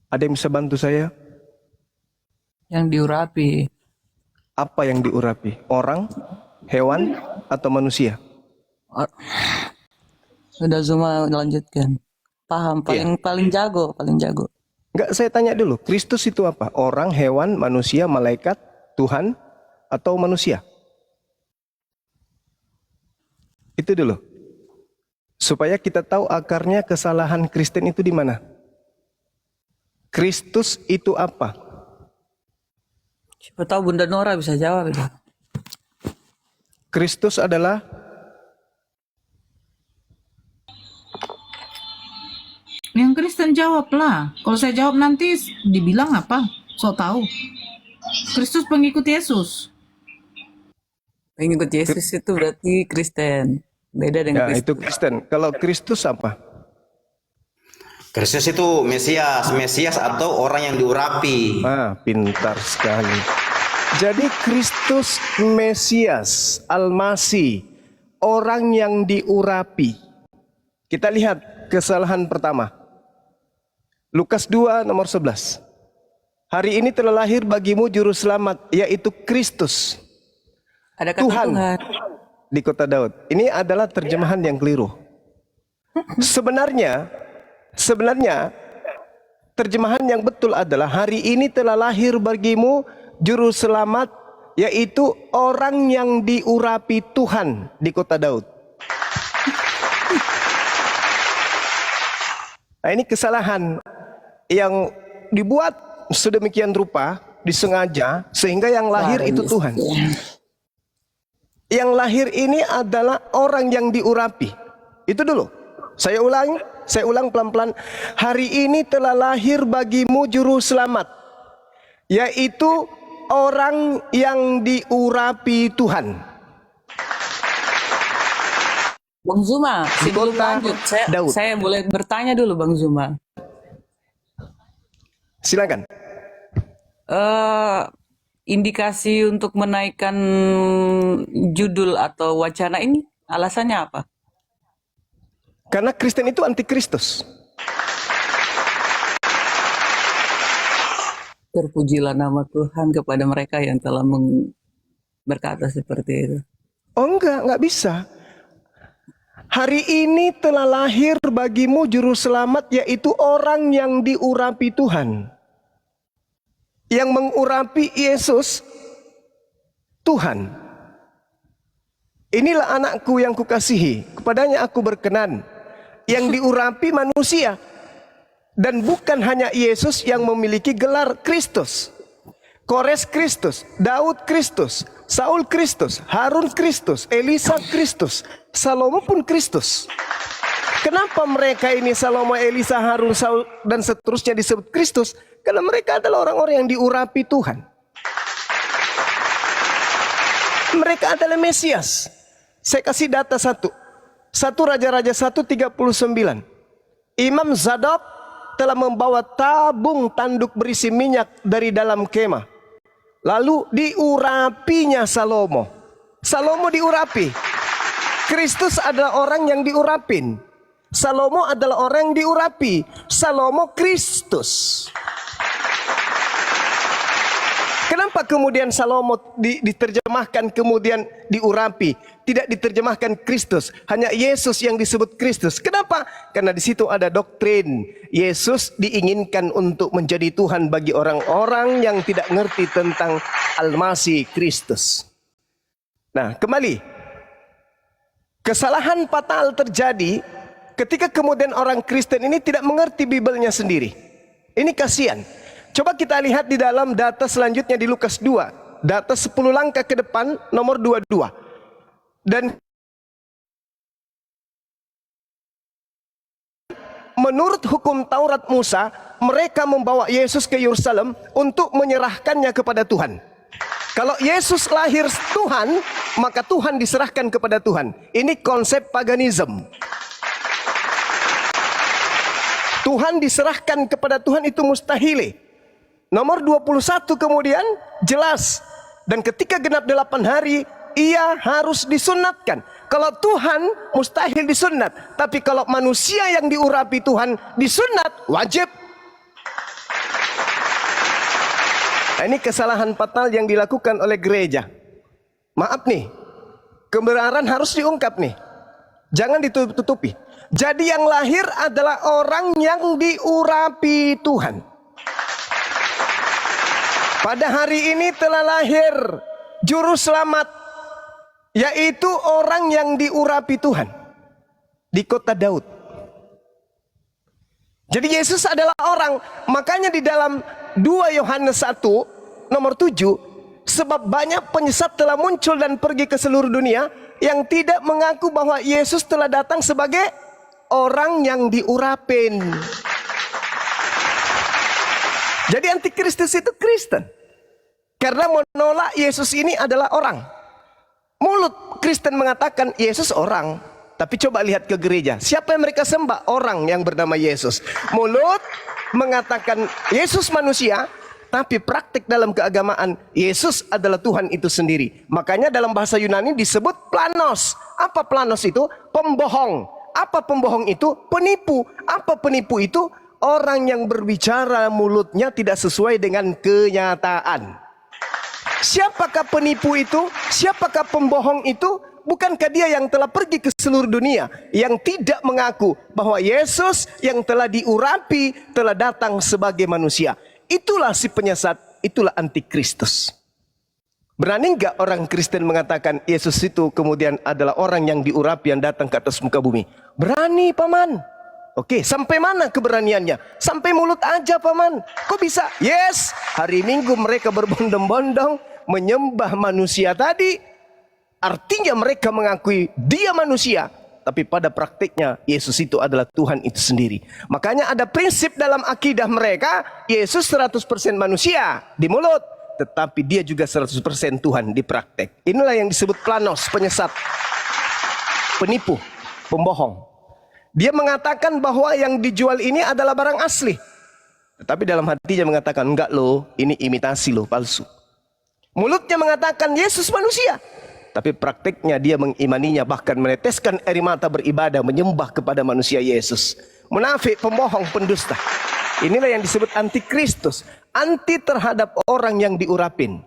Ada yang bisa bantu saya? Yang diurapi. Apa yang diurapi? Orang, hewan, atau manusia? Or- Udah Zuma lanjutkan. Paham, Iya. paling jago, paling jago. Enggak, saya tanya dulu. Kristus itu apa? Orang, hewan, manusia, malaikat, Tuhan, atau manusia? Itu dulu. Supaya kita tahu akarnya kesalahan Kristen itu di mana. Kristus itu apa? Siapa tahu Bunda Nora bisa jawab itu. Kristus adalah Yang Kristen jawab lah. Kalau saya jawab nanti dibilang apa? So tahu. Kristus pengikut Yesus. Pengikut Yesus itu berarti Kristen. Beda dengan ya, Kristen. itu Kristen. Kalau Kristus apa? Kristus itu Mesias atau orang yang diurapi. Pintar sekali. Jadi Kristus Mesias, Al-Masih, orang yang diurapi. Kita lihat kesalahan pertama. Lukas 2 nomor 11. Hari ini telah lahir bagimu juru selamat, yaitu Kristus, Ada kata Tuhan, di kota Daud. Ini adalah terjemahan yang keliru. Sebenarnya terjemahan yang betul adalah hari ini telah lahir bagimu juru selamat, yaitu orang yang diurapi Tuhan di kota Daud. Nah, ini kesalahan yang dibuat sedemikian rupa, disengaja, sehingga yang lahir itu Tuhan. Yang lahir ini adalah orang yang diurapi. Itu dulu. Saya ulang pelan-pelan. Hari ini telah lahir bagimu juru selamat, yaitu orang yang diurapi Tuhan. Bang Zuma, sebelum lanjut, saya boleh bertanya dulu Bang Zuma. Silakan. Indikasi untuk menaikkan judul atau wacana ini alasannya apa? Karena Kristen itu antikristus. Terpujilah nama Tuhan kepada mereka yang telah berkata seperti itu. Oh enggak bisa. Hari ini telah lahir bagimu juru selamat, yaitu orang yang diurapi Tuhan. Yang mengurapi Yesus, Tuhan. Inilah anakku yang kukasihi, kepadanya aku berkenan. Yang diurapi manusia. Dan bukan hanya Yesus yang memiliki gelar Kristus. Kores Kristus, Daud Kristus, Saul Kristus, Harun Kristus, Elisa Kristus, Salomo pun Kristus. Kenapa mereka ini Salomo, Elisa, Harun, Saul dan seterusnya disebut Kristus? Karena mereka adalah orang-orang yang diurapi Tuhan. Mereka adalah Mesias. Saya kasih data satu. 1 Raja-Raja 1:39. Imam Zadok telah membawa tabung tanduk berisi minyak dari dalam kemah. Lalu diurapinya Salomo. Salomo diurapi. Kristus adalah orang yang diurapin. Salomo adalah orang yang diurapi. Salomo Kristus. Kenapa kemudian Salomo diterjemahkan kemudian diurapi, tidak diterjemahkan Kristus, hanya Yesus yang disebut Kristus? Kenapa? Karena di situ ada doktrin Yesus diinginkan untuk menjadi Tuhan bagi orang-orang yang tidak ngerti tentang Al-Masih Kristus. Nah, kembali. Kesalahan fatal terjadi ketika kemudian orang Kristen ini tidak mengerti Bibelnya sendiri. Ini kasihan. Coba kita lihat di dalam data selanjutnya di Lukas 2. Data 10 langkah ke depan, nomor 22. Dan menurut hukum Taurat Musa, mereka membawa Yesus ke Yerusalem untuk menyerahkannya kepada Tuhan. Kalau Yesus lahir Tuhan, maka Tuhan diserahkan kepada Tuhan. Ini konsep paganisme. Tuhan diserahkan kepada Tuhan itu mustahil. Nomor 21 kemudian jelas. Dan ketika genap 8 hari, ia harus disunatkan. Kalau Tuhan mustahil disunat. Tapi kalau manusia yang diurapi Tuhan disunat, wajib. Nah, ini kesalahan fatal yang dilakukan oleh gereja. Maaf nih, kebenaran harus diungkap nih. Jangan ditutupi. Jadi yang lahir adalah orang yang diurapi Tuhan. Pada hari ini telah lahir juru selamat, yaitu orang yang diurapi Tuhan di kota Daud. Jadi Yesus adalah orang. Makanya di dalam 2 Yohanes 1 nomor 7, sebab banyak penyesat telah muncul dan pergi ke seluruh dunia yang tidak mengaku bahwa Yesus telah datang sebagai orang yang diurapin. Jadi antikristus itu Kristen, karena menolak Yesus ini adalah orang. Mulut Kristen mengatakan Yesus orang, tapi coba lihat ke gereja, siapa yang mereka sembah? Orang yang bernama Yesus. Mulut mengatakan Yesus manusia, tapi praktik dalam keagamaan Yesus adalah Tuhan itu sendiri. Makanya dalam bahasa Yunani disebut planos. Apa planos itu? Pembohong. Apa pembohong itu? Penipu. Apa penipu itu? Orang yang berbicara mulutnya tidak sesuai dengan kenyataan. Siapakah penipu itu? Siapakah pembohong itu? Bukankah dia yang telah pergi ke seluruh dunia, yang tidak mengaku bahwa Yesus yang telah diurapi telah datang sebagai manusia? Itulah si penyesat, itulah antikristus. Berani enggak orang Kristen mengatakan Yesus itu kemudian adalah orang yang diurapi yang datang ke atas muka bumi? Berani, paman. Oke, sampai mana keberaniannya? Sampai mulut aja, paman. Kok bisa? Yes, hari Minggu mereka berbondong-bondong menyembah manusia tadi. Artinya mereka mengakui dia manusia, tapi pada praktiknya Yesus itu adalah Tuhan itu sendiri. Makanya ada prinsip dalam akidah mereka, Yesus 100% manusia di mulut, tetapi dia juga 100% Tuhan di praktek. Inilah yang disebut planos, penyesat, penipu, pembohong. Dia mengatakan bahwa yang dijual ini adalah barang asli, tetapi dalam hatinya mengatakan enggak loh, ini imitasi loh, palsu. Mulutnya mengatakan Yesus manusia, tapi praktiknya dia mengimaninya, bahkan meneteskan air mata beribadah menyembah kepada manusia Yesus. Munafik, pembohong, pendusta. Inilah yang disebut antikristus, anti terhadap orang yang diurapin.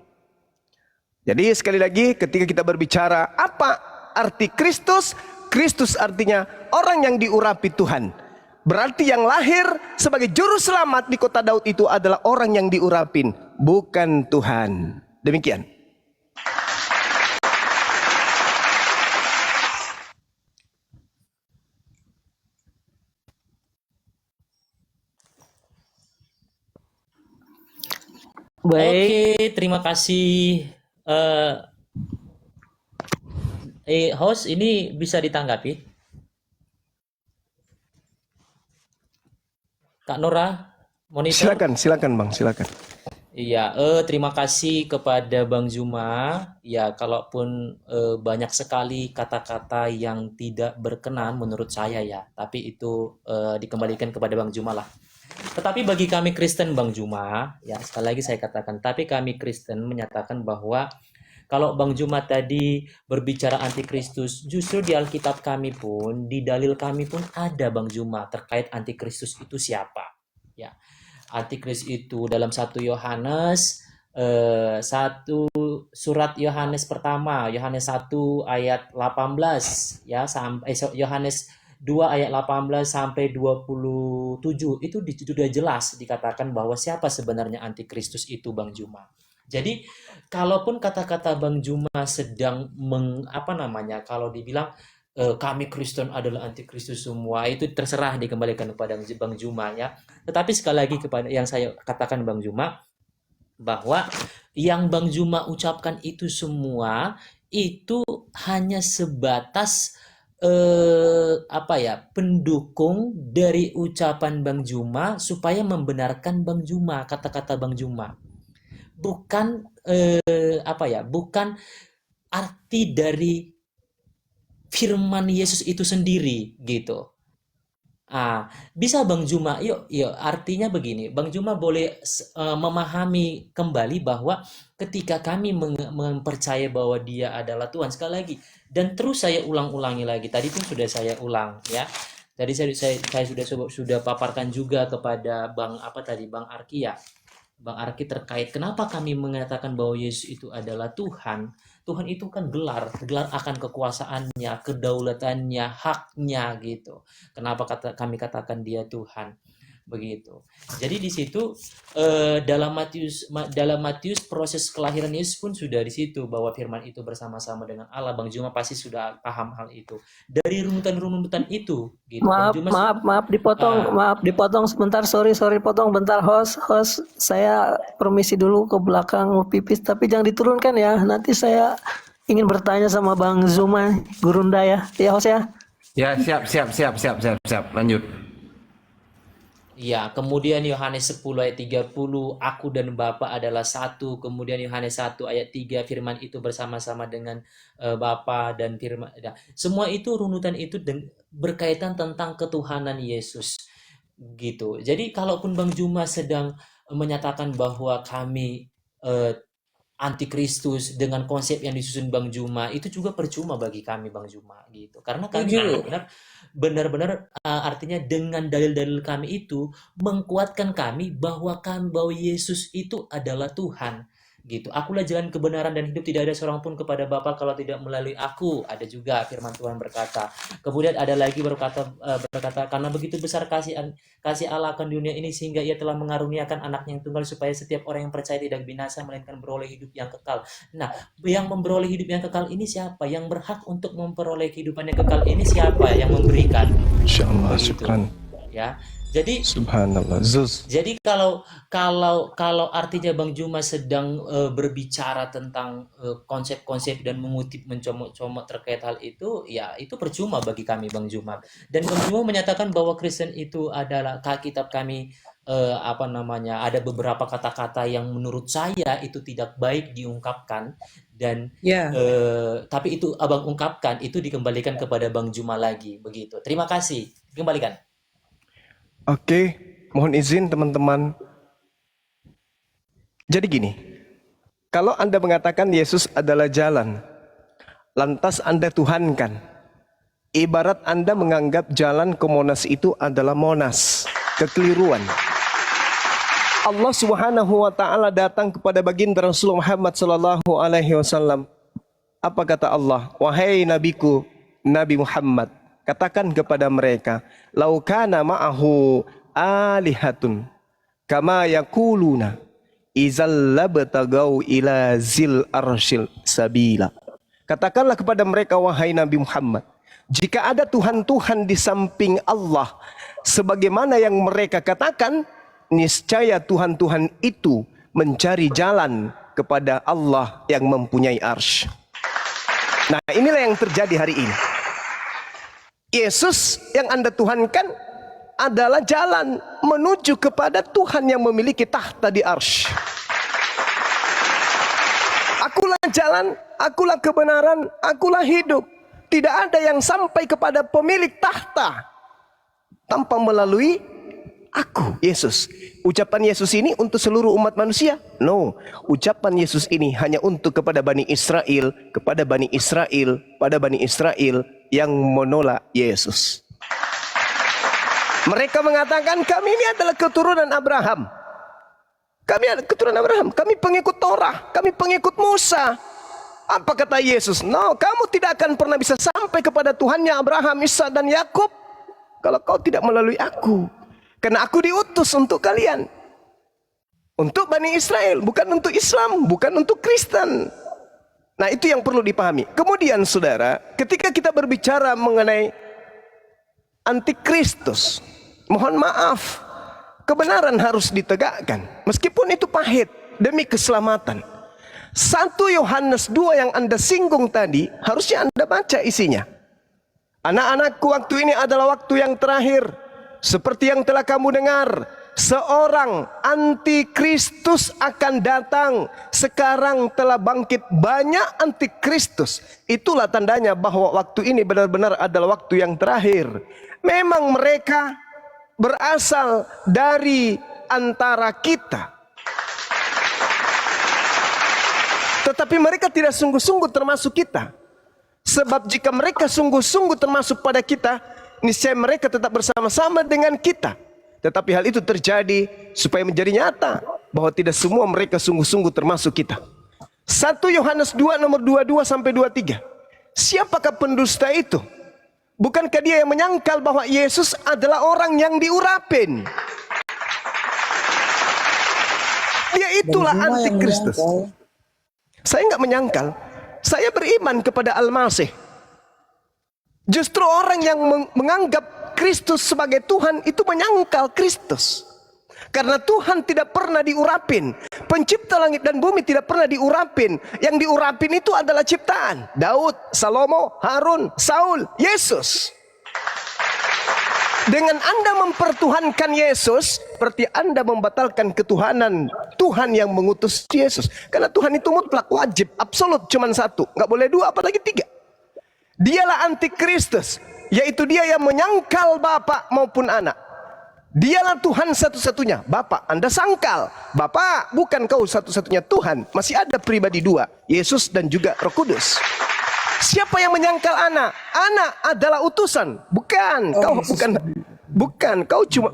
Jadi sekali lagi ketika kita berbicara apa arti Kristus, Kristus artinya orang yang diurapi Tuhan. Berarti yang lahir sebagai juru selamat di kota Daud itu adalah orang yang diurapin, bukan Tuhan. Demikian. Baik, Oke, terima kasih. Host, ini bisa ditanggapi? Kak Nora, monitor. Silakan Bang, silakan. Iya, terima kasih kepada Bang Juma. Ya, kalaupun banyak sekali kata-kata yang tidak berkenan menurut saya ya, tapi itu dikembalikan kepada Bang Juma lah. Tetapi bagi kami Kristen, Bang Juma, ya sekali lagi saya katakan, tapi kami Kristen menyatakan bahwa kalau Bang Juma tadi berbicara antikristus, justru di Alkitab kami pun, di dalil kami pun ada Bang Juma terkait antikristus itu siapa. Ya, antikristus itu dalam 1 Yohanes, surat Yohanes pertama, Yohanes 1 ayat 18, ya sampai Yohanes 2 ayat 18 sampai 27 itu sudah jelas dikatakan bahwa siapa sebenarnya antikristus itu, Bang Juma. Jadi kalaupun kata-kata Bang Juma sedang kalau dibilang kami Kristen adalah antikristus semua, itu terserah dikembalikan kepada Bang Juma ya. Tetapi sekali lagi kepada yang saya katakan Bang Juma, bahwa yang Bang Juma ucapkan itu semua itu hanya sebatas pendukung dari ucapan Bang Juma supaya membenarkan Bang Juma, kata-kata Bang Juma. Bukan bukan arti dari firman Yesus itu sendiri gitu. Bisa Bang Juma, yuk artinya begini, Bang Juma boleh memahami kembali bahwa ketika kami mempercayai bahwa dia adalah Tuhan, sekali lagi, dan terus saya ulang-ulangi lagi, tadi pun sudah saya ulang ya, tadi saya sudah paparkan juga kepada Bang Arkia, Bang Arki terkait kenapa kami mengatakan bahwa Yesus itu adalah Tuhan. Tuhan itu kan gelar akan kekuasaannya, kedaulatannya, haknya gitu. Kenapa kami katakan dia Tuhan? Begitu. Jadi di situ dalam Matius proses kelahiran Yesus pun sudah di situ bahwa firman itu bersama-sama dengan Allah. Bang Juma pasti sudah paham hal itu. Dari runutan-runutan itu gitu. Maaf, Bang Juma maaf dipotong sebentar, sorry potong bentar, host, saya permisi dulu ke belakang mau pipis, tapi jangan diturunkan ya, nanti saya ingin bertanya sama Bang Zuma, Gurunda ya host ya. Ya, siap. Lanjut. Ya, kemudian Yohanes 10 ayat 30, aku dan Bapa adalah satu. Kemudian Yohanes 1 ayat 3, firman itu bersama-sama dengan Bapa dan firman. Nah, semua itu runutan itu berkaitan tentang ketuhanan Yesus. Gitu. Jadi kalaupun Bang Juma sedang menyatakan bahwa kami antikristus dengan konsep yang disusun Bang Juma, itu juga percuma bagi kami Bang Juma gitu. Karena kami benar-benar artinya dengan dalil-dalil kami itu mengkuatkan kami bahwa Yesus itu adalah Tuhan gitu. Akulah jalan kebenaran dan hidup, tidak ada seorang pun kepada Bapa kalau tidak melalui aku. Ada juga firman Tuhan berkata. Kemudian ada lagi berkata karena begitu besar kasih Allah akan dunia ini sehingga ia telah mengaruniakan anaknya yang tunggal supaya setiap orang yang percaya tidak binasa melainkan beroleh hidup yang kekal. Nah, yang memperoleh hidup yang kekal ini siapa? Yang berhak untuk memperoleh kehidupan yang kekal ini siapa? Yang memberikan. Insyaallah, Begitu. syukran. Ya. Jadi Subhanallah. jadi kalau artinya Bang Juma sedang berbicara tentang konsep-konsep dan mengutip mencomot-comot terkait hal itu, ya itu percuma bagi kami Bang Juma. Dan Bang Juma menyatakan bahwa Kristen itu adalah kitab kami ada beberapa kata-kata yang menurut saya itu tidak baik diungkapkan dan tapi itu Abang ungkapkan itu dikembalikan kepada Bang Juma lagi begitu. Terima kasih. Kembalikan. Oke, mohon izin teman-teman. Jadi gini, kalau Anda mengatakan Yesus adalah jalan, lantas Anda tuhankan, ibarat Anda menganggap jalan ke Monas itu adalah Monas, kekeliruan. Allah Subhanahu wa taala datang kepada baginda Rasulullah Muhammad sallallahu alaihi wasallam. Apa kata Allah? Wahai nabiku, Nabi Muhammad, katakan kepada mereka, laukana ma'ahu alihatun kama yakuluna izal labtagau ila zil arshil sabila. Katakanlah kepada mereka, wahai Nabi Muhammad, jika ada Tuhan-Tuhan di samping Allah sebagaimana yang mereka katakan, niscaya Tuhan-Tuhan itu mencari jalan kepada Allah yang mempunyai arsy. Nah, inilah yang terjadi hari ini. Yesus yang Anda tuhankan adalah jalan menuju kepada Tuhan yang memiliki tahta di arsy. Akulah jalan, akulah kebenaran, akulah hidup. Tidak ada yang sampai kepada pemilik tahta tanpa melalui aku, Yesus. Ucapan Yesus ini untuk seluruh umat manusia? No. Ucapan Yesus ini hanya untuk kepada Bani Israel, pada Bani Israel yang menolak Yesus. Mereka mengatakan kami ini adalah keturunan Abraham. Kami adalah keturunan Abraham. Kami pengikut Torah. Kami pengikut Musa. Apa kata Yesus? No, kamu tidak akan pernah bisa sampai kepada Tuhannya Abraham, Ishak dan Yakub kalau kau tidak melalui aku. Karena aku diutus untuk kalian. Untuk Bani Israel, bukan untuk Islam, bukan untuk Kristen. Nah, itu yang perlu dipahami. Kemudian saudara, ketika kita berbicara mengenai antikristus, mohon maaf, kebenaran harus ditegakkan. Meskipun itu pahit demi keselamatan. 1 Yohanes 2 yang Anda singgung tadi, harusnya Anda baca isinya. Anak-anakku, waktu ini adalah waktu yang terakhir. Seperti yang telah kamu dengar, seorang antikristus akan datang. Sekarang telah bangkit banyak antikristus. Itulah tandanya bahwa waktu ini benar-benar adalah waktu yang terakhir. Memang mereka berasal dari antara kita, tetapi mereka tidak sungguh-sungguh termasuk kita. Sebab jika mereka sungguh-sungguh termasuk pada kita, niscaya mereka tetap bersama-sama dengan kita. Tetapi hal itu terjadi supaya menjadi nyata bahwa tidak semua mereka sungguh-sungguh termasuk kita. 1 Yohanes 2 nomor 22 sampai 23. Siapakah pendusta itu? Bukankah dia yang menyangkal bahwa Yesus adalah orang yang diurapin? Dia itulah Bang Zuma yang antikristus. menyangkal. Saya nggak menyangkal. Saya beriman kepada Al-Masih. Justru orang yang menganggap Kristus sebagai Tuhan itu menyangkal Kristus. Karena Tuhan tidak pernah diurapin. Pencipta langit dan bumi tidak pernah diurapin. Yang diurapin itu adalah ciptaan. Daud, Salomo, Harun, Saul, Yesus. Dengan Anda mempertuhankan Yesus, berarti Anda membatalkan ketuhanan Tuhan yang mengutus Yesus. Karena Tuhan itu mutlak, wajib, absolut, cuma satu. Nggak boleh dua, apalagi tiga. Dialah antikristus, yaitu dia yang menyangkal Bapa maupun anak. Dialah Tuhan satu-satunya. Bapa, Anda sangkal. Bapa, bukan kau satu-satunya Tuhan. Masih ada pribadi dua, Yesus dan juga Roh Kudus. Siapa yang menyangkal anak? Anak adalah utusan. Bukan, kau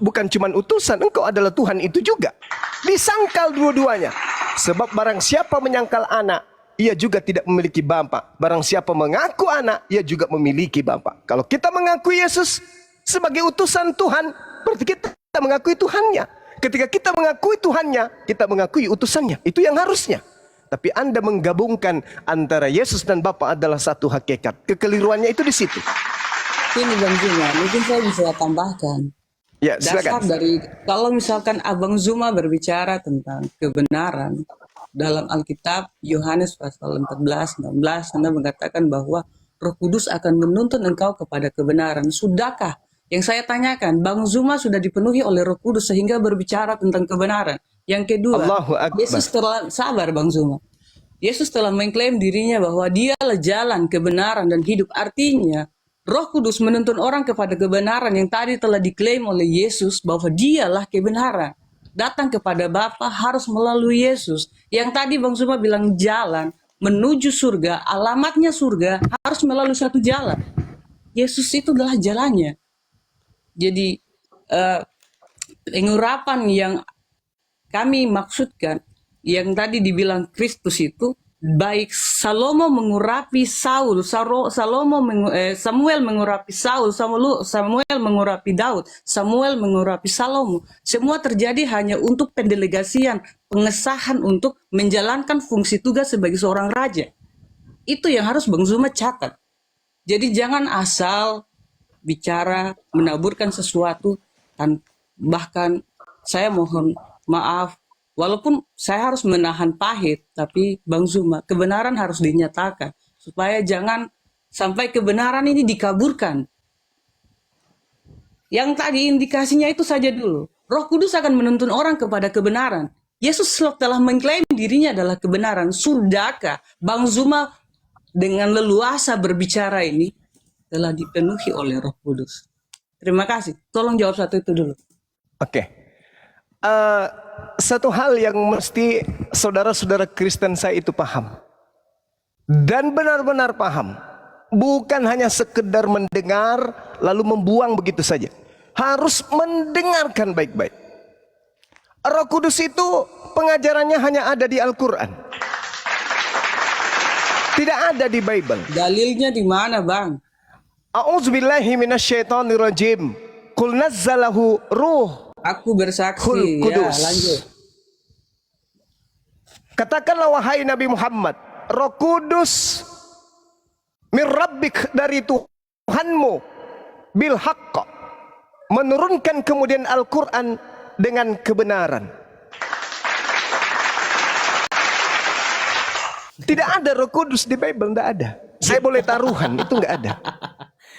bukan cuma utusan, engkau adalah Tuhan itu juga. Disangkal dua-duanya. Sebab barang siapa menyangkal anak, ia juga tidak memiliki Bapa. Barang siapa mengaku anak, ia juga memiliki Bapa. Kalau kita mengaku Yesus sebagai utusan Tuhan, berarti kita mengakui Tuhannya. Ketika kita mengakui Tuhannya, kita mengakui utusannya. Itu yang harusnya. Tapi Anda menggabungkan antara Yesus dan Bapa adalah satu hakikat. Kekeliruannya itu di situ. Ini Bang Zuma, mungkin saya bisa tambahkan. Ya, Dasar silakan. dari, kalau misalkan Abang Zuma berbicara tentang kebenaran, dalam Alkitab, Yohanes pasal 14, 16, Anda mengatakan bahwa Roh Kudus akan menuntun engkau kepada kebenaran. Sudahkah? Yang saya tanyakan, Bang Zuma sudah dipenuhi oleh Roh Kudus sehingga berbicara tentang kebenaran. Yang kedua, Allahu Akbar. Yesus telah, sabar Bang Zuma. Yesus telah mengklaim dirinya bahwa dialah jalan, kebenaran, dan hidup. Artinya, Roh Kudus menuntun orang kepada kebenaran yang tadi telah diklaim oleh Yesus bahwa dialah kebenaran. Datang kepada Bapa harus melalui Yesus. Yang tadi Bang Zuma bilang jalan menuju surga, alamatnya surga harus melalui satu jalan. Yesus itu adalah jalannya. Jadi pengurapan yang kami maksudkan, yang tadi dibilang Kristus itu, baik Salomo mengurapi Saul, Samuel mengurapi Saul, Samuel mengurapi Daud, Samuel mengurapi Salomo. Semua terjadi hanya untuk pendelegasian, pengesahan untuk menjalankan fungsi tugas sebagai seorang raja. Itu yang harus Bang Zuma catat. Jadi jangan asal bicara, menaburkan sesuatu, bahkan saya mohon maaf, walaupun saya harus menahan pahit, tapi Bang Zuma, kebenaran harus dinyatakan. Supaya jangan sampai kebenaran ini dikaburkan. Yang tadi indikasinya itu saja dulu. Roh Kudus akan menuntun orang kepada kebenaran. Yesus telah mengklaim dirinya adalah kebenaran. Sudahkah Bang Zuma dengan leluasa berbicara ini telah dipenuhi oleh Roh Kudus? Terima kasih. Tolong jawab satu itu dulu. Oke. Satu hal yang mesti saudara-saudara Kristen saya itu paham. Dan benar-benar paham. Bukan hanya sekedar mendengar lalu membuang begitu saja. Harus mendengarkan baik-baik. Roh Kudus itu pengajarannya hanya ada di Al-Quran. Tidak ada di Bible. Dalilnya di mana, Bang? A'udzubillahi minasyaitonirrajim. Qul nazzalahu ruh Aku bersaksi. Kudus. Ya, lanjut. Katakanlah wahai Nabi Muhammad, Roh Kudus min rabbik, dari Tuhanmu, bil haqq, menurunkan kemudian Al-Quran dengan kebenaran. Tidak ada Roh Kudus di Bible, tidak ada. Saya boleh taruhan, itu nggak ada.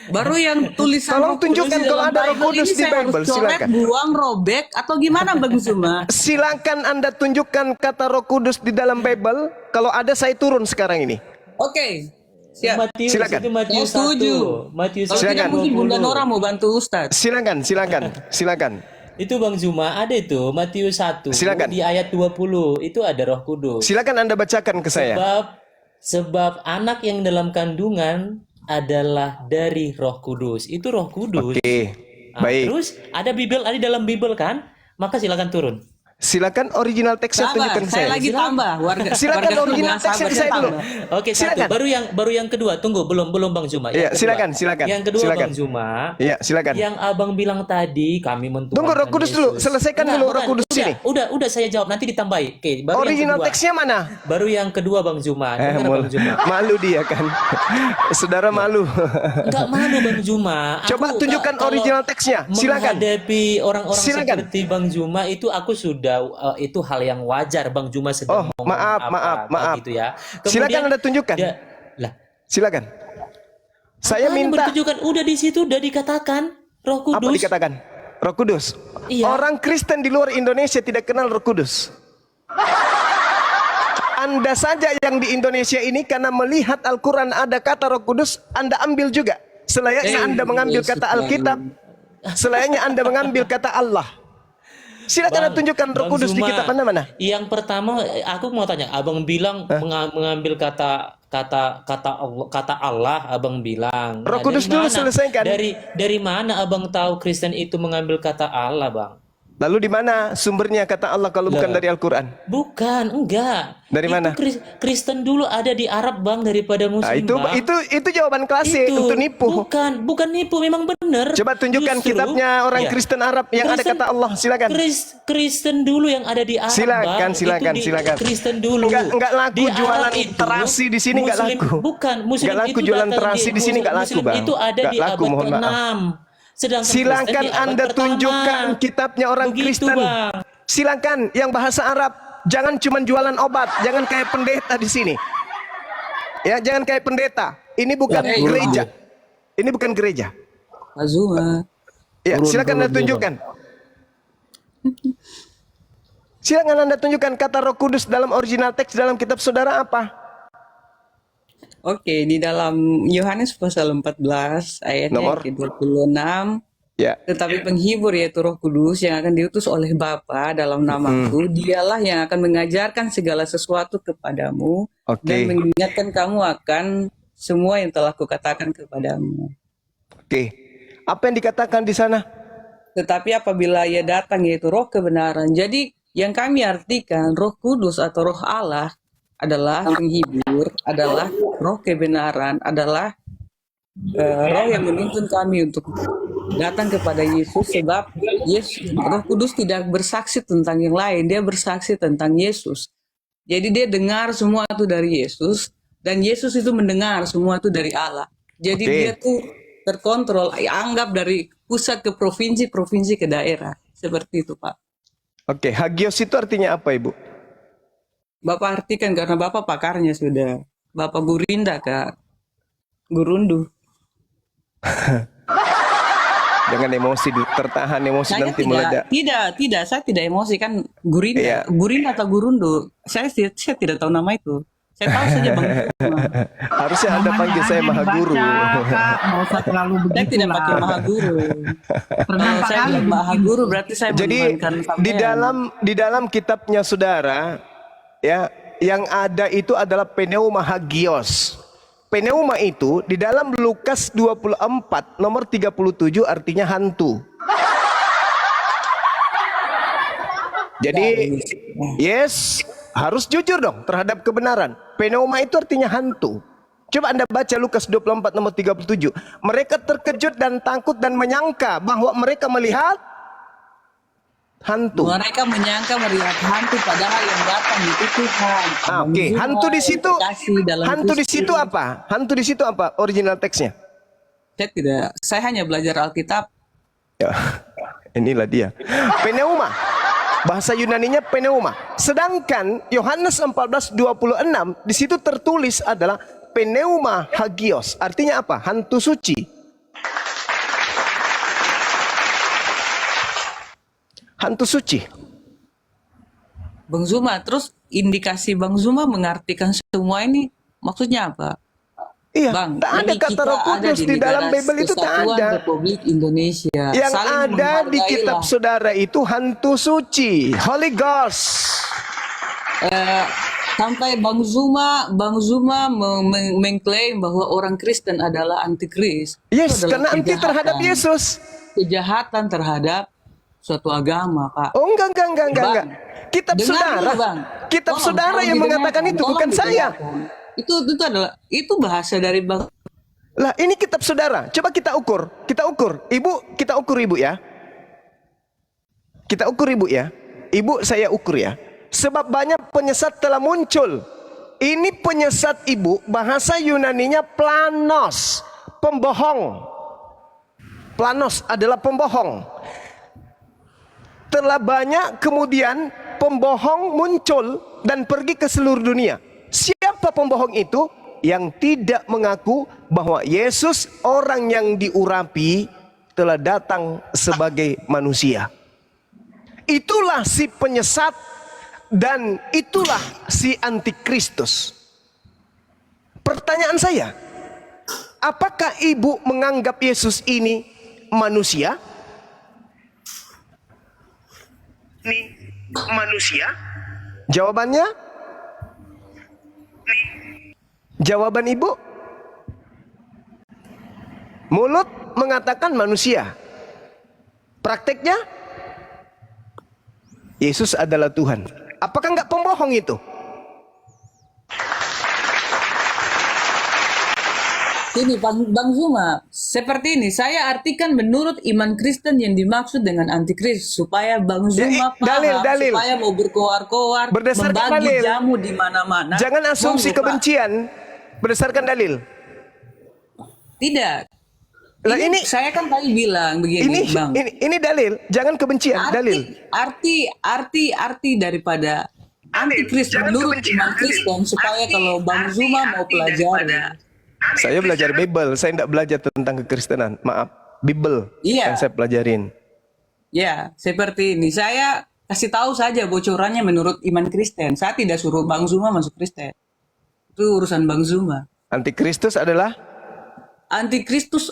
Baru yang tulisan Tolong Roh Kudus tunjukkan di kalau dalam ada Roh Bible Kudus ini di saya harus Bible, coret, silakan. buang, robek, atau gimana Bang Zuma? Silakan Anda tunjukkan kata Roh Kudus di dalam Bible. Kalau ada saya turun sekarang ini. Oke, siap. Matius Silakan. itu Matius Saya setuju. 1. Matius Kalau tidak Silakan. mungkin Bunda 20. Nora mau bantu Ustadz. Silakan. Itu Bang Zuma ada itu Matius 1 Silakan. di ayat 20 itu ada Roh Kudus. Silakan Anda bacakan ke saya. Sebab anak yang dalam kandungan adalah dari Roh Kudus. Itu Roh Kudus. Oke, baik. Terus ada di dalam Bible kan? Maka silakan turun. Silakan original teksnya Sabar, tunjukkan ke saya saya. lagi tambah warga. Silakan warga original bilang teksnya sabar, ke saya dulu. tambah. Oke, satu. Silakan. Baru yang kedua. Tunggu, belum Bang Zuma. Iya, Yang kedua. silakan, silakan. Yang kedua Silakan. Bang Zuma. Iya, silakan. Yang Abang bilang tadi kami mentuhankan Tunggu Roh Kudus dulu, Yesus. selesaikan Enggak, dulu Roh bukan. Kudus ini. Udah saya jawab nanti ditambahi. Oke, baru Original yang kedua. teksnya mana? Baru yang kedua Bang Zuma. Dengar Bang Zuma. Malu dia kan. Saudara malu. Enggak malu Bang Zuma. Coba tunjukkan kalau original teksnya. Silakan. menghadapi orang-orang Silakan. seperti Bang Zuma itu aku sudah itu hal yang wajar Bang Zuma sedang ngomong maaf. gitu ya. Silakan Anda tunjukkan. Lah, Silakan. Saya makanya minta bertunjukkan udah di situ udah dikatakan Roh Kudus. apa dikatakan? Roh Kudus. Iya. Orang Kristen di luar Indonesia tidak kenal Roh Kudus. Anda saja yang di Indonesia ini karena melihat Al-Quran ada kata Roh Kudus, Anda ambil juga. Selayaknya Anda mengambil kata Alkitab, selayaknya Anda mengambil kata Allah. Silakan Anda tunjukkan Roh Bang Kudus di Zuma, kitab mana? Yang pertama aku mau tanya, Abang bilang mengambil kata Allah, Abang bilang. Roh Nah, Kudus dari dulu mana? selesaikan. Dari mana Abang tahu Kristen itu mengambil kata Allah, Bang? Lalu di mana sumbernya kata Allah kalau bukan Lah. dari Al-Quran? Bukan, enggak. Dari mana? Kristen dulu ada di Arab, Bang, daripada Muslim, Nah, Bang. itu jawaban klasik untuk nipu. Bukan nipu, memang benar. Coba tunjukkan Justru, kitabnya orang ya, Kristen Arab yang ada Kristen- kata Allah. Silakan. Kristen dulu yang ada di Arab, Silakan, Bang. silakan, Itu di silakan. Kristen dulu. Enggak laku Di jualan Arab itu, terasi di sini, enggak Muslim- laku. Bukan, Muslim Enggak laku itu jualan datang terasi di sini, enggak laku, Muslim Bang. itu ada Enggak di laku, abad mohon maaf. ke-6. Sedangkan Kristen Silakan di abad Anda pertama. tunjukkan kitabnya orang Begitu, Kristen. Bang. Silakan yang bahasa Arab. Jangan cuma jualan obat, jangan kayak pendeta di sini. Ya, jangan kayak pendeta. Ini bukan gereja. Ini bukan gereja. Azuma. Ya, silakan Anda tunjukkan. Silakan Anda tunjukkan kata Roh Kudus dalam original teks dalam kitab saudara apa? Oke, di dalam Yohanes pasal 14 ayatnya Nomor? ke-26, Ya. tetapi penghibur yaitu Roh Kudus yang akan diutus oleh Bapa dalam namaku, dialah yang akan mengajarkan segala sesuatu kepadamu Oke. dan mengingatkan kamu akan semua yang telah kukatakan kepadamu. Oke. Apa yang dikatakan di sana? Tetapi apabila ia datang yaitu Roh kebenaran. Jadi yang kami artikan Roh Kudus atau Roh Allah adalah penghibur, adalah Roh kebenaran, adalah Roh yang menuntun kami untuk datang kepada Yesus, sebab Roh Kudus tidak bersaksi tentang yang lain, dia bersaksi tentang Yesus. Jadi dia dengar semua itu dari Yesus, dan Yesus itu mendengar semua itu dari Allah. Jadi Oke. dia tuh terkontrol, anggap dari pusat ke provinsi, provinsi ke daerah, seperti itu Pak. Oke, hagios itu artinya apa, Ibu? Bapak artikan karena Bapak pakarnya sudah, Bapak Gurinda Kak, Gurundu. Jangan emosi, tertahan emosi Saya nanti meledak. tidak, saya tidak emosi kan Gurinda, Iya. Gurinda atau Gurundu. Saya tidak tahu nama itu. Saya tahu saja Bang. Harusnya Anda panggil saya Maha Guru. Nggak usah terlalu Saya begitu tidak lah. pakai Maha Guru. Pernah Kalau saya kali bilang Maha Guru berarti saya Jadi menuhankan di sampean. dalam kitabnya saudara, ya, yang ada itu adalah pneuma hagios. Pneuma itu di dalam Lukas 24 nomor 37 artinya hantu. Jadi yes, harus jujur dong terhadap kebenaran. Pneuma itu artinya hantu. Coba Anda baca Lukas 24 nomor 37. Mereka terkejut dan takut dan menyangka bahwa mereka melihat hantu. Mereka menyangka melihat hantu padahal yang datang itu Tuhan. Oke, hantu di situ. Kasih dalam Hantu di Kristus. situ apa? Hantu di situ apa? Original teksnya. Saya hanya belajar Alkitab. Ya, inilah dia. Pneuma. Bahasa Yunaninya pneuma. Sedangkan Yohanes 14:26 di situ tertulis adalah pneuma hagios. Artinya apa? Hantu suci. Hantu suci. Bang Zuma, terus indikasi Bang Zuma mengartikan semua ini maksudnya apa? Iya, Bang, tak ada ini kata kita Roh Kudus di dalam negara Bible itu tak Kesatuan ada. Republik Indonesia. Yang Saling ada di menghargailah. kitab saudara itu hantu suci, Holy Ghost. Sampai Bang Zuma mengklaim bahwa orang Kristen adalah antikris. Yes, Itu adalah karena anti terhadap kejahatan. Yesus. Kejahatan terhadap suatu agama, Pak. Oh enggak. Bang, Kitab dengar saudara. dulu, Bang. Kitab Tolong, saudara tolong yang mengatakan didengarkan, itu, tolong bukan saya. didengarkan. Itu bahasa dari Bang. Lah ini kitab saudara. Coba kita ukur. Ibu, kita ukur ibu ya. Kita ukur ibu ya. Ibu saya ukur ya. Sebab banyak penyesat telah muncul. Ini penyesat ibu, bahasa Yunaninya planos, pembohong. Planos adalah pembohong. Telah banyak kemudian pembohong muncul dan pergi ke seluruh dunia. Siapa pembohong itu? Yang tidak mengaku bahwa Yesus orang yang diurapi telah datang sebagai manusia. Itulah si penyesat dan itulah si antikristus. Pertanyaan saya, apakah ibu menganggap Yesus ini manusia? Manusia? Jawabannya? Jawaban ibu? Mulut mengatakan manusia. Prakteknya? Yesus adalah Tuhan. Apakah enggak pembohong itu? Ini Bang Zuma, seperti ini. Saya artikan menurut iman Kristen yang dimaksud dengan antikristus supaya Bang Zuma paham, dalil. supaya mau berkoar-koar, Berdasarkan membagi dalil. jamu di mana-mana. Jangan asumsi Monggo, Pak. kebencian berdasarkan dalil. Tidak. Lah ini saya kan tadi bilang begini, Bang. ini dalil, jangan kebencian, dalil. Arti daripada antikristus menurut iman Kristen supaya kalau Bang Zuma mau pelajari. Saya belajar Bible, saya tidak belajar tentang kekristenan. Maaf, Bible yang saya pelajarin. Ya, seperti ini. Saya kasih tahu saja bocorannya menurut iman Kristen. Saya tidak suruh Bang Zuma masuk Kristen. Itu urusan Bang Zuma. Antikristus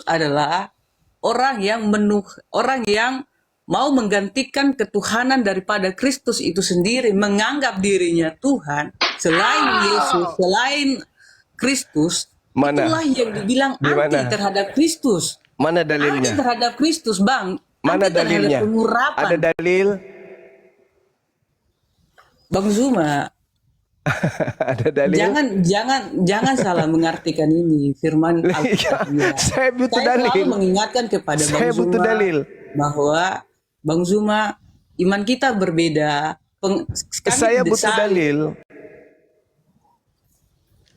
adalah orang yang mau menggantikan ketuhanan daripada Kristus itu sendiri, menganggap dirinya Tuhan selain Yesus, selain Kristus. Mana? Itulah yang dibilang anti terhadap Kristus. Mana Anti dalilnya? terhadap Kristus, Bang. Mana Anti terhadap dalilnya? pengurapan. Ada dalil? Bang Zuma, Ada dalil? jangan salah mengartikan ini firman Alkitab. Saya butuh Saya dalil. selalu mengingatkan kepada Saya Bang butuh Zuma dalil. bahwa Bang Zuma, iman kita berbeda. Saya butuh dalil.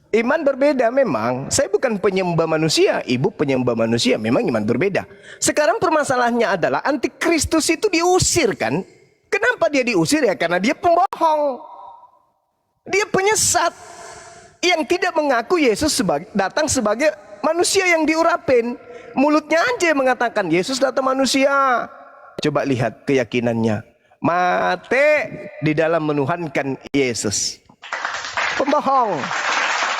Iman berbeda memang. Saya bukan penyembah manusia, ibu penyembah manusia. Memang iman berbeda. Sekarang permasalahannya adalah antikristus itu diusir kan? Kenapa dia diusir ya? Karena dia pembohong. Dia penyesat yang tidak mengaku Yesus datang sebagai manusia yang diurapin. Mulutnya aja yang mengatakan Yesus datang manusia. Coba lihat keyakinannya. Mati di dalam menuhankan Yesus. Pembohong.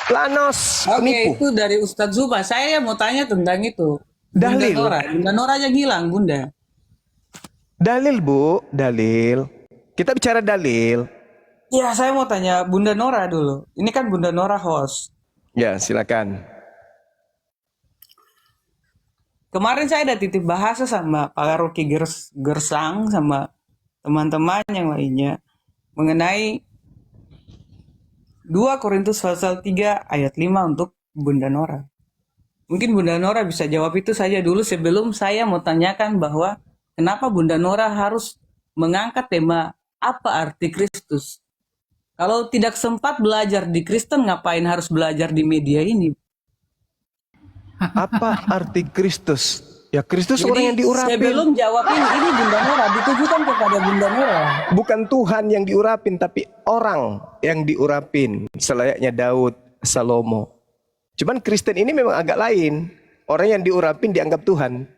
Lanos, Oke, penipu. itu dari Ustadz Zuma. Saya mau tanya tentang itu. Dalil. Bunda Nora yang hilang, Bunda. Dalil, Bu, dalil. Kita bicara dalil. Ya, saya mau tanya Bunda Nora dulu. Ini kan Bunda Nora host. Ya, silakan. Kemarin saya ada titip bahasa sama Pak Rocky Gersang sama teman-teman yang lainnya mengenai 2 Korintus pasal 3 ayat 5 untuk Bunda Nora. Mungkin Bunda Nora bisa jawab itu saja dulu sebelum saya mau tanyakan bahwa kenapa Bunda Nora harus mengangkat tema apa arti Kristus. Kalau tidak sempat belajar di Kristen, ngapain harus belajar di media ini? Apa arti Kristus? Ya, Kristus Jadi, orang yang diurapin. sebelum jawab ini Bunda Nora ditujukan kepada Bunda Nora. Bukan Tuhan yang diurapin, tapi orang yang diurapin. Selayaknya Daud, Salomo. Cuman Kristen ini memang agak lain. Orang yang diurapin dianggap Tuhan.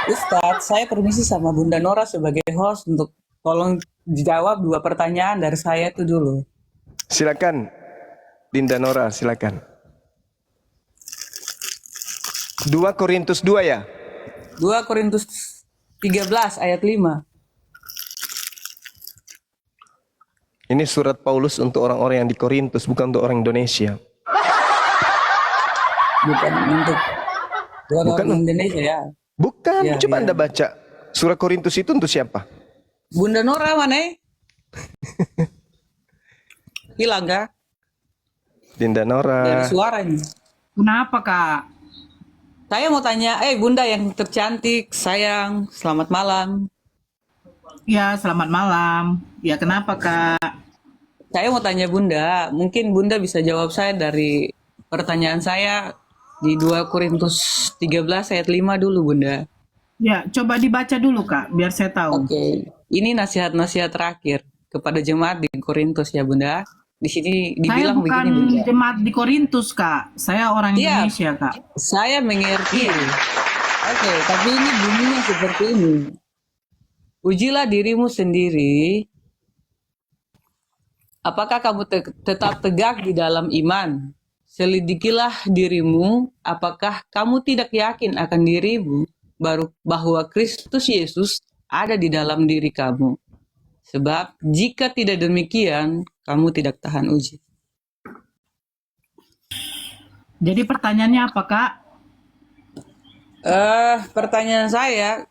Ustadz, saya permisi sama Bunda Nora sebagai host untuk tolong dijawab 2 pertanyaan dari saya itu dulu. Silakan, Dinda Nora, silakan. 2 Korintus 2 ya? 2 Korintus 13 ayat 5. Ini surat Paulus untuk orang-orang yang di Korintus, bukan untuk orang Indonesia. Bukan untuk orang Indonesia ya. Bukan, Ya, coba ya. Anda baca. Surah Korintus itu untuk siapa? Bunda Nora mana? Hilang kah? Dinda Dari Nora. suaranya. Kenapa kak? Saya mau tanya, Bunda yang tercantik, sayang, selamat malam. Ya selamat malam. Ya kenapa kak? Saya mau tanya Bunda, mungkin Bunda bisa jawab saya dari pertanyaan saya di 2 Korintus 13 ayat 5 dulu Bunda. Ya coba dibaca dulu kak, biar saya tahu. Oke, ini nasihat-nasihat terakhir kepada jemaat di Korintus ya Bunda. Di sini Saya dibilang bukan begini Bunda. jemaat di Korintus kak, saya orang Iya. Indonesia kak. Saya mengerti. Oke, tapi ini bunyinya seperti ini. Ujilah dirimu sendiri. Apakah kamu tetap tegak di dalam iman? Selidikilah dirimu, apakah kamu tidak yakin akan dirimu bahwa Kristus Yesus ada di dalam diri kamu? Sebab jika tidak demikian, kamu tidak tahan uji. Jadi pertanyaannya apa kak? Pertanyaan saya,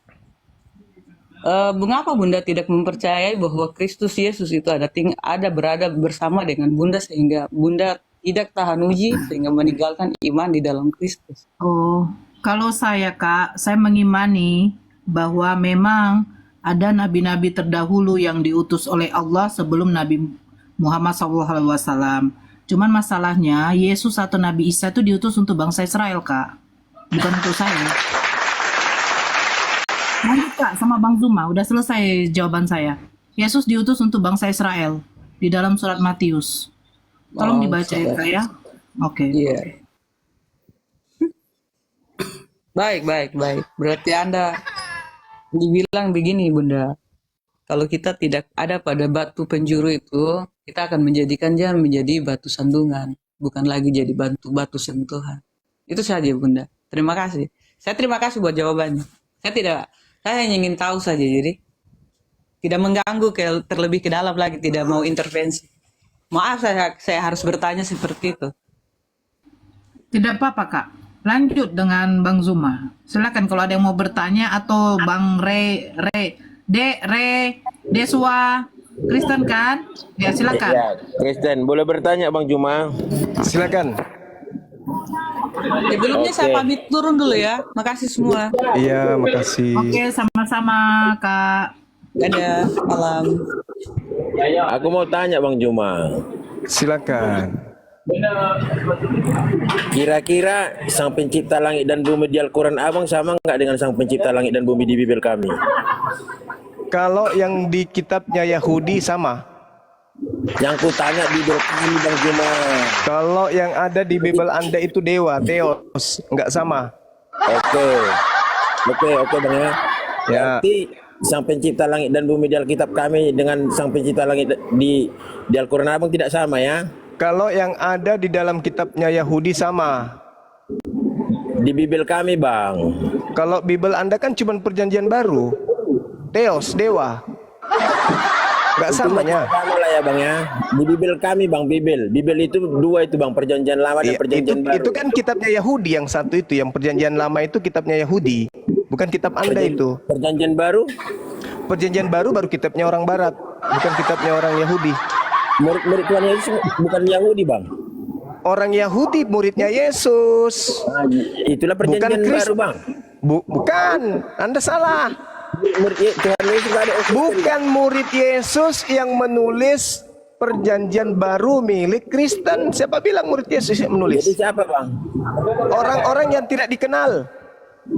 mengapa Bunda tidak mempercayai bahwa Kristus Yesus itu berada bersama dengan Bunda sehingga Bunda tidak tahan uji sehingga meninggalkan iman di dalam Kristus? Oh, kalau saya kak, saya mengimani bahwa memang ada nabi-nabi terdahulu yang diutus oleh Allah sebelum Nabi Muhammad SAW. Cuman masalahnya Yesus atau Nabi Isa itu diutus untuk bangsa Israel kak, bukan untuk saya. Lanjut kak sama Bang Zuma, udah selesai jawaban saya. Yesus diutus untuk bangsa Israel di dalam surat Matius. Tolong Oh, dibaca ya kak ya. Oke. Iya. Baik. Berarti Anda dibilang begini, Bunda. Kalau kita tidak ada pada batu penjuru itu, kita akan menjadikan dia menjadi batu sandungan, bukan lagi jadi batu sentuhan. Itu saja, Bunda. Terima kasih. Saya terima kasih buat jawabannya. Saya hanya ingin tahu saja, jadi tidak mengganggu terlebih ke dalam lagi, tidak mau intervensi. Maaf saya harus bertanya seperti itu. Tidak apa-apa kak. Lanjut dengan Bang Zuma. Silakan kalau ada yang mau bertanya atau Bang Deswa, Kristen kan? Ya silakan. Ya, Kristen, boleh bertanya Bang Juma? Silakan. Sebelumnya saya Oke. pamit turun dulu ya. Makasih semua. Iya, makasih. Oke, sama-sama kak. Dadah, malam. Aku mau tanya Bang Juma. Silakan. Kira-kira Sang Pencipta langit dan bumi di Al-Quran Abang sama nggak dengan Sang Pencipta langit dan bumi di Bibel kami? Kalau yang di kitabnya Yahudi sama. Yang ku tanya Bibel kami Bang Juma. Kalau yang ada di Bible Anda itu dewa, Theos, nggak sama. Oke Bang ya. Ya. Berarti Sang Pencipta langit dan bumi di Alkitab kami dengan Sang Pencipta langit di Al-Quran Abang tidak sama ya? Kalau yang ada di dalam kitabnya Yahudi sama. Di Bibel kami Bang. Kalau Bible Anda kan cuma perjanjian baru. Theos, dewa. Nggak samanya. Sama lah ya Bang ya. Di Bibel kami Bang, Bibel itu dua itu Bang, perjanjian lama dan Iya, perjanjian baru. itu kan kitabnya Yahudi yang satu itu, yang perjanjian lama itu kitabnya Yahudi. Bukan kitab Anda itu. Perjanjian baru, Perjanjian baru baru kitabnya orang Barat, bukan kitabnya orang Yahudi. murid Tuhan Yesus bukan Yahudi Bang. Orang Yahudi muridnya Yesus. Nah, itulah perjanjian Bukan baru Bang. Bukan, Anda salah. Tuhan Yesus nggak ada Kristen, Bang. Bukan murid Yesus yang menulis perjanjian baru milik Kristen. Siapa bilang murid Yesus yang Jadi menulis? siapa Bang? Orang-orang yang tidak dikenal.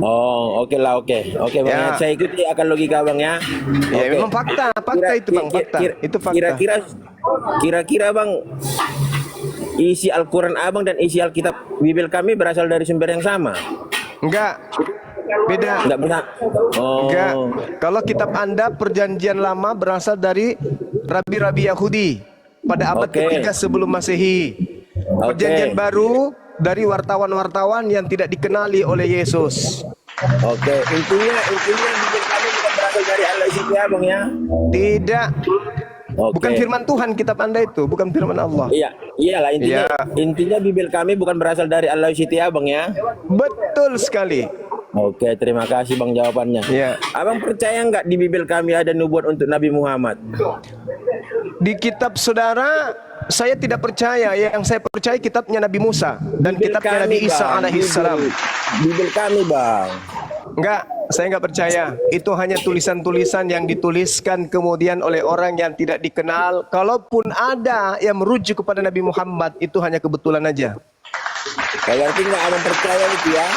Oh, oke lah, oke Bang. Ya. Ya. Saya ikuti akan logika Bang ya. Ya Oke. memang fakta itu Bang, fakta. Itu fakta. Kira-kira Bang, isi Al-Quran Abang dan isi Alkitab Bibel kami berasal dari sumber yang sama? Enggak. Beda. Enggak benar. Oh. Enggak. Kalau kitab Anda perjanjian lama berasal dari rabi-rabi Yahudi pada abad Oke. ketiga sebelum Masehi. Perjanjian baru dari wartawan-wartawan yang tidak dikenali oleh Yesus. Oke, intinya Bibel kami bukan berasal dari Allah isi Abang ya. Tidak. Oke. Bukan firman Tuhan kitab Anda itu, bukan firman Allah. Iyalah intinya Iya. intinya Bibel kami bukan berasal dari Allah Siti Abang ya. Betul sekali. Oke, terima kasih Bang jawabannya. Ya. Abang percaya nggak di Bible kami ada nubuat untuk Nabi Muhammad? Di kitab saudara saya tidak percaya. Yang saya percaya kitabnya Nabi Musa dan Bible kitabnya Nabi kami, Isa Bang. alaihissalam. Bible kami Bang. Enggak, saya enggak percaya. Itu hanya tulisan-tulisan yang dituliskan kemudian oleh orang yang tidak dikenal. Kalaupun ada yang merujuk kepada Nabi Muhammad, itu hanya kebetulan aja. Berarti nggak abang percaya itu ya?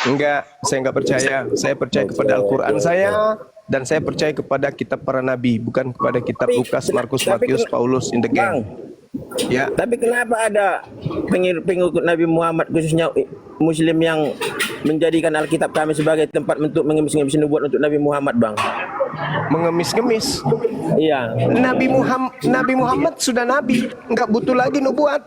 Enggak, saya enggak percaya. Saya percaya kepada Al-Quran saya dan saya percaya kepada kitab para nabi, bukan kepada kitab Lukas, Markus, Matius, Paulus, in the gang. Ya, Tapi kenapa ada pengikut Nabi Muhammad khususnya Muslim yang menjadikan Alkitab kami sebagai tempat untuk mengemis-ngemis nubuat untuk Nabi Muhammad, Bang? mengemis-ngemis. Iya. Nabi Muhammad sudah nabi, enggak butuh lagi nubuat.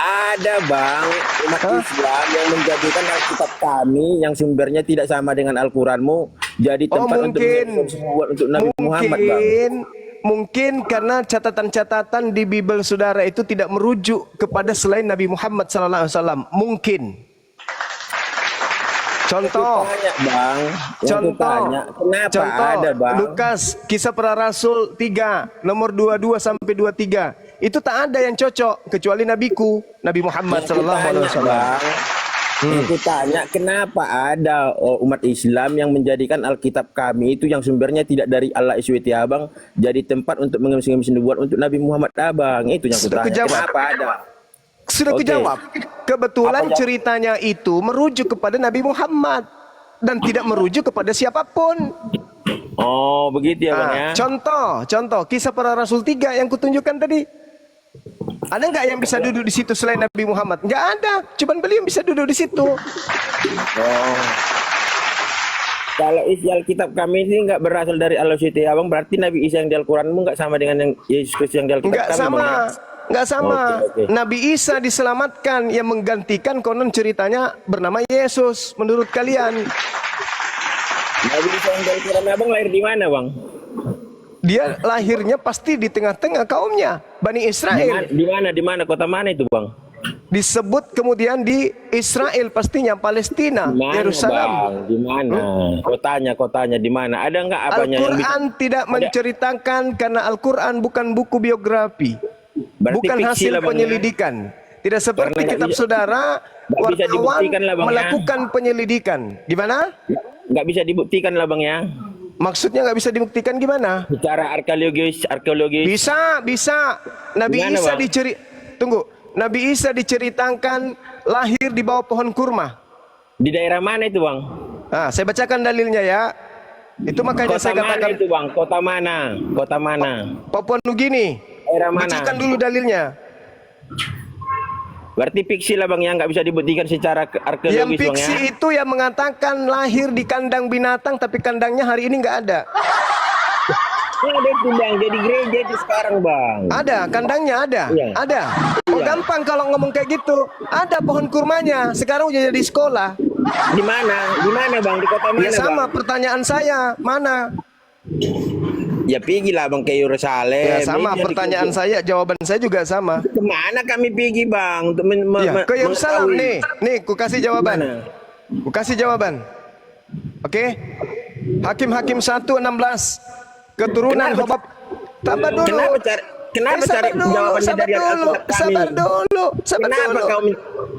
Ada Bang umat Islam yang menjadikan Alkitab kami yang sumbernya tidak sama dengan Al-Quranmu jadi tempat untuk mengemis nubuat untuk Nabi Muhammad, Bang. Mungkin karena catatan-catatan di Bible saudara itu tidak merujuk kepada selain Nabi Muhammad SAW. Mungkin. Contoh, Bang, kenapa ada Bang? Lukas, Kisah Para Rasul 3, nomor 22 sampai 23. Itu tak ada yang cocok kecuali nabiku, Nabi Muhammad SAW. Aku tanya kenapa ada umat Islam yang menjadikan Alkitab kami itu yang sumbernya tidak dari Allah SWT Abang jadi tempat untuk mengemis-ngemis nubuat untuk Nabi Muhammad Abang. Itu yang aku tanya. Kenapa ada? Sudah kujawab. Kebetulan ceritanya itu merujuk kepada Nabi Muhammad dan tidak merujuk kepada siapapun. Oh, begitu ya Bang ya. Contoh Kisah Para Rasul 3 yang kutunjukkan tadi. Ada nggak yang bisa duduk di situ selain Nabi Muhammad? Nggak ada. Cuman beliau bisa duduk di situ. Oh. Kalau isi Alkitab kami ini nggak berasal dari Allah SWT Abang, berarti Nabi Isa yang di Al-Quranmu nggak sama dengan yang Yesus Kristus yang di Alkitab kami, Bang, ya? Nggak sama. Oke. Nabi Isa diselamatkan, yang menggantikan konon ceritanya bernama Yesus. Menurut kalian? Nabi Isa yang di Al-Quran Abang lahir di mana, Bang? Dia lahirnya pasti di tengah-tengah kaumnya, Bani Israel. Di mana kota mana itu, Bang? Disebut kemudian di Israel, pastinya Palestina, Yerusalem. Bang? Di mana? Kotanya di mana? Ada nggak apanya yang Al-Quran tidak menceritakan karena Al-Quran bukan buku biografi. Berarti Bukan fiksi hasil lah, Bang, ya? penyelidikan. Tidak seperti Karena kitab saudara, nggak bisa wartawan dibuktikan lah, Bang, ya? melakukan penyelidikan. Gimana? Nggak bisa dibuktikan lah, Bang, ya? Maksudnya nggak bisa dibuktikan gimana? Secara arkeologis. Bisa. Nabi Gimana, Isa Bang? Nabi Isa diceritakan lahir di bawah pohon kurma. Di daerah mana itu, Bang? Nah, saya bacakan dalilnya ya. Itu makanya Kota saya mana katakan itu, Bang? Kota mana? Papua Nugini. Daerah mana? Bacakan dulu dalilnya. Berarti fiksi lah, Bang, yang nggak bisa dibuktikan secara arkeologis, Yang Bang, fiksi ya? itu yang mengatakan lahir di kandang binatang, tapi kandangnya hari ini nggak ada. Ada itu, Bang, jadi gereja itu sekarang, Bang. Ada, kandangnya ada. Iya. Ada. Oh, Iya. gampang kalau ngomong kayak gitu. Ada pohon kurmanya. Sekarang udah jadi sekolah. Di mana? Bang? Di kota mana, Ya sama, Bang? pertanyaan saya, mana? Ya pergi lah, Bang, ke Yerusalem. Ya sama, Ini pertanyaan saya, jawaban saya juga sama. kemana kami pergi, Bang? Untuk Ya, ke Yerusalem nih. Nih, ku kasih jawaban. Mana? Ku kasih jawaban. Oke? Hakim-Hakim 1:16. Keturunan Hobab. Sabar dulu. Kenapa cari jawabannya dari Alkitab kami? Sabar dulu. Kenapa kau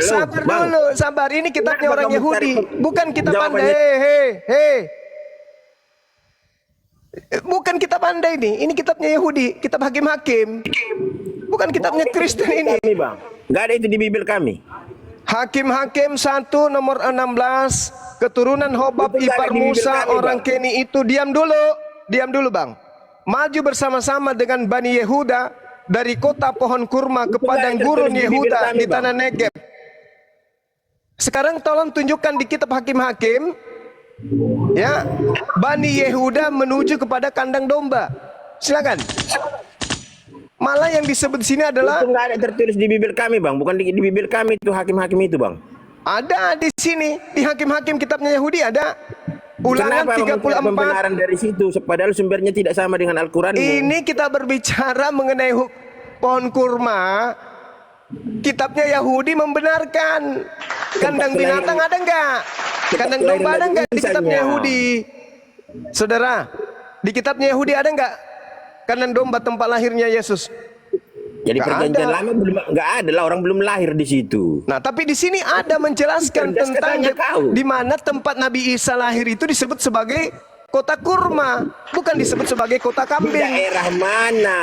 Sabar Bang, dulu, sabar. Ini kitabnya kenapa orang kamu Yahudi, cari bukan kitab Anda. jawabannya? Hei. Bukan kitab Anda ini kitabnya Yahudi, kitab Hakim-Hakim. Bukan kitabnya Kristen ini. Kami, Bang. Nggak ada itu di Bible kami. Hakim-Hakim 1 nomor 16. Keturunan Hobab Itu nggak ada ipar di Bible Musa kami, orang Bang. Keni itu. Diam dulu, Bang. Maju bersama-sama dengan Bani Yehuda dari kota pohon kurma ke Itu padang nggak ada gurun tertulis di Bible Yehuda kami, di Bang. tanah Negeb. Sekarang tolong tunjukkan di kitab Hakim-Hakim, ya, Bani Yehuda menuju kepada kandang domba. Silakan. Malah yang disebut di sini adalah Itu nggak ada tertulis di Bible kami, Bang. Bukan di Bible kami itu Hakim-Hakim itu, Bang. ada di sini di Hakim-Hakim kitabnya Yahudi ada. Ulangan Kenapa mencari 34. pembenaran dari situ? Padahal sumbernya tidak sama dengan Al-Quran. Ini kita berbicara mengenai pohon kurma. Kitabnya Yahudi membenarkan. Kandang binatang ada enggak? Kandang kelahiran domba ada Nabi nggak di Isa kitabnya nya. Yahudi? Saudara, di kitabnya Yahudi ada nggak kandang domba tempat lahirnya Yesus? Jadi Nggak perjanjian ada. lama belum nggak ada lah, orang belum lahir di situ. Nah, tapi di sini ada menjelaskan Cerdas tentang katanya kau. di mana tempat Nabi Isa lahir itu disebut sebagai kota kurma, bukan disebut sebagai kota Di kambing. daerah mana?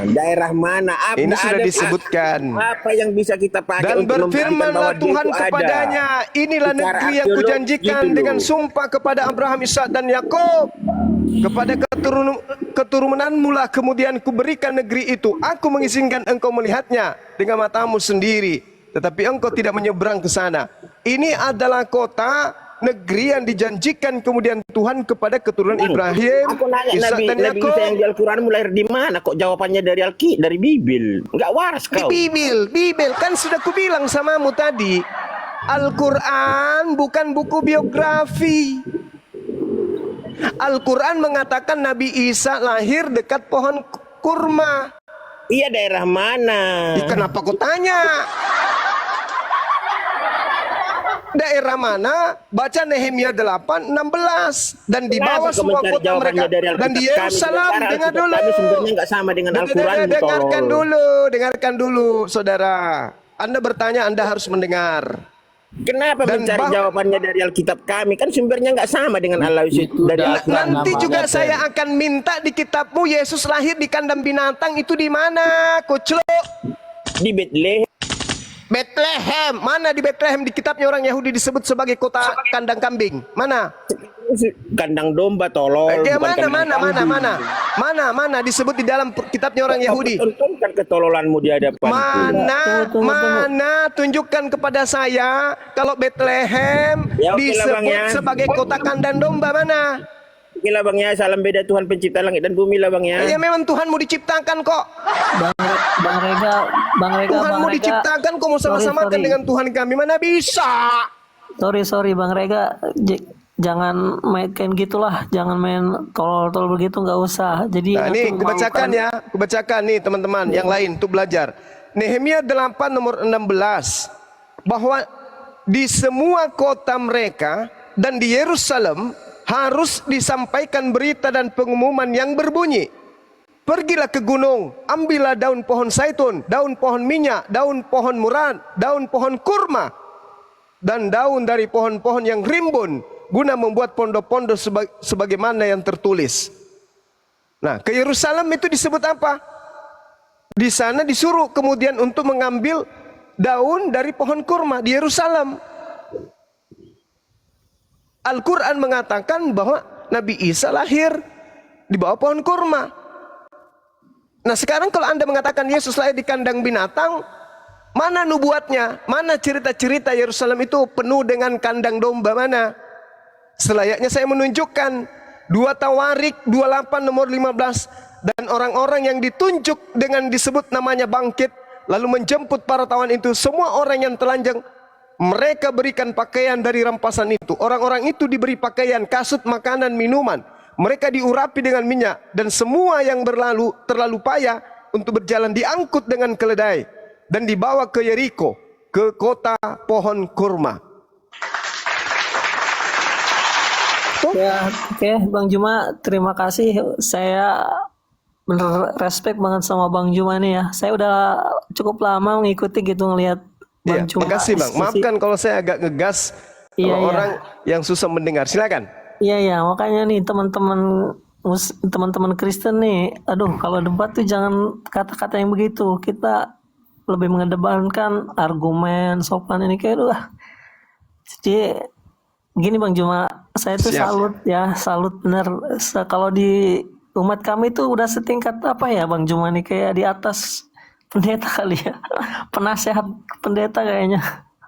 Daerah mana? Ini Nggak sudah ada, disebutkan. Apa yang bisa kita pakai Dan untuk membuktikan bahwa berfirmanlah dia Tuhan itu ada? kepadanya, inilah Secara negeri yang arkeologis kujanjikan gitu dengan loh. sumpah kepada Abraham, Ishak dan Yakub. Kepada keturunanmu lah kemudian kuberikan negeri itu. Aku mengizinkan engkau melihatnya dengan matamu sendiri, tetapi engkau tidak menyeberang ke sana. Ini adalah kota negeri yang dijanjikan kemudian Tuhan kepada keturunan Ibrahim, Aku nanya Ishak Nabi dan Isa Yakub. yang di Al-Quran lahir di mana? Kok jawabannya dari Bibil? Enggak waras Di kau. Bibil kan sudah kubilang samamu tadi. Al-Quran bukan buku biografi. Al-Quran mengatakan Nabi Isa lahir dekat pohon kurma. Iya, daerah mana? Kenapa kau tanya? Daerah mana? Baca Nehemia 8:16 dan di Kenapa bawah kau semua mencari kota jawabannya mereka dari dan Alkitab di kami? Yerusalem. Sementara Dengar Alkitab dulu. kami sumbernya nggak sama dengan Al-Quran, Dengarkan tolol. dulu, dengarkan dulu, saudara. Anda bertanya, Anda harus mendengar. Kenapa Dan mencari jawabannya dari Alkitab kami? Kan sumbernya nggak sama dengan Allah Itu dari dah- Al-Quran. Nanti namanya juga Tem. saya akan minta di kitabmu Yesus lahir di kandang binatang itu di mana, Kucluk? Di Bethlehem. Bethlehem. Mana di Bethlehem di kitabnya orang Yahudi disebut sebagai kota kandang kambing? Mana? Kandang domba, tolol. Kayak bukan kandang kambing. mana disebut di dalam kitabnya orang Yahudi? Tontonkan ketololanmu di hadapanku. Mana tunjukkan kepada saya kalau Bethlehem Ya, oke lah, Bang, disebut ya. sebagai kota kandang domba mana? Oke lah Bang ya, salam beda Tuhan pencipta langit dan bumi lah Bang ya. Ya memang Tuhanmu diciptakan kok. Bang Rega, Tuhanmu diciptakan kok mau sama-samakan sorry. dengan Tuhan kami, mana bisa? sorry Bang Rega, jangan main kayak gitulah, jangan main tolol-tolol begitu, nggak usah. Jadi Nah ini aku kubacakan maukan- ya, kubacakan nih teman-teman yang lain untuk belajar. Nehemia 8 nomor 16 bahwa di semua kota mereka dan di Yerusalem harus disampaikan berita dan pengumuman yang berbunyi, pergilah ke gunung, ambillah daun pohon zaitun, daun pohon minyak, daun pohon murad, daun pohon kurma, dan daun dari pohon-pohon yang rimbun, guna membuat pondok-pondok sebagaimana yang tertulis. Nah, ke Yerusalem itu disebut apa? Di sana disuruh kemudian untuk mengambil daun dari pohon kurma di Yerusalem. Al-Quran mengatakan bahwa Nabi Isa lahir di bawah pohon kurma. Nah sekarang kalau Anda mengatakan Yesus lahir di kandang binatang, mana nubuatnya? Mana cerita-cerita Yerusalem itu penuh dengan kandang domba mana? Selayaknya saya menunjukkan 2 Tawarik 28 nomor 15, dan orang-orang yang ditunjuk dengan disebut namanya bangkit lalu menjemput para tawan itu, semua orang yang telanjang mereka berikan pakaian dari rampasan itu. Orang-orang itu diberi pakaian, kasut, makanan, minuman. Mereka diurapi dengan minyak, dan semua yang terlalu payah untuk berjalan diangkut dengan keledai dan dibawa ke Yeriko, ke kota pohon kurma. Ya, oke, Bang Juma, terima kasih. Saya bener respect banget sama Bang Juma nih ya. Saya udah cukup lama mengikuti gitu, ngelihat Ya, Bang Juma. makasih Bang. Maafkan kalau saya agak ngegas Iya, kalau iya. orang yang susah mendengar. Silakan. Iya, makanya nih teman-teman Kristen nih, aduh, kalau debat tuh jangan kata-kata yang begitu. Kita lebih mengedepankan argumen, sopan ini kayak aduh. Jadi gini Bang Juma, saya tuh Siap. salut bener. Kalau di umat kami tuh udah setingkat apa ya Bang Juma nih, kayak di atas pendeta kali ya. Penasehat pendeta kayaknya.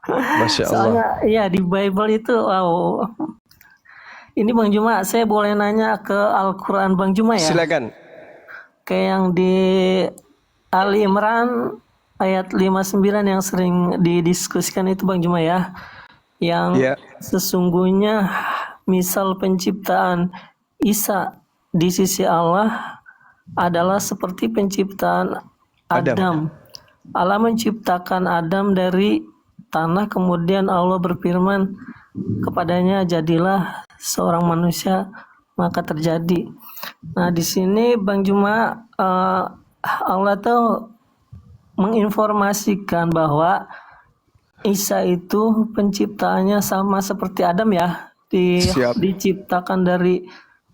Masya Allah. Soalnya iya di Bible itu wow. Ini Bang Juma, saya boleh nanya ke Al-Quran Bang Juma ya? Silakan. Kayak yang di Ali Imran ayat 59 yang sering didiskusikan itu Bang Juma ya. Yang Ya. sesungguhnya misal penciptaan Isa di sisi Allah adalah seperti penciptaan Adam. Allah menciptakan Adam dari tanah, kemudian Allah berfirman, kepadanya jadilah seorang manusia, maka terjadi. Nah, di sini Bang Juma, Allah tuh menginformasikan bahwa Isa itu penciptaannya sama seperti Adam ya, Siap. diciptakan dari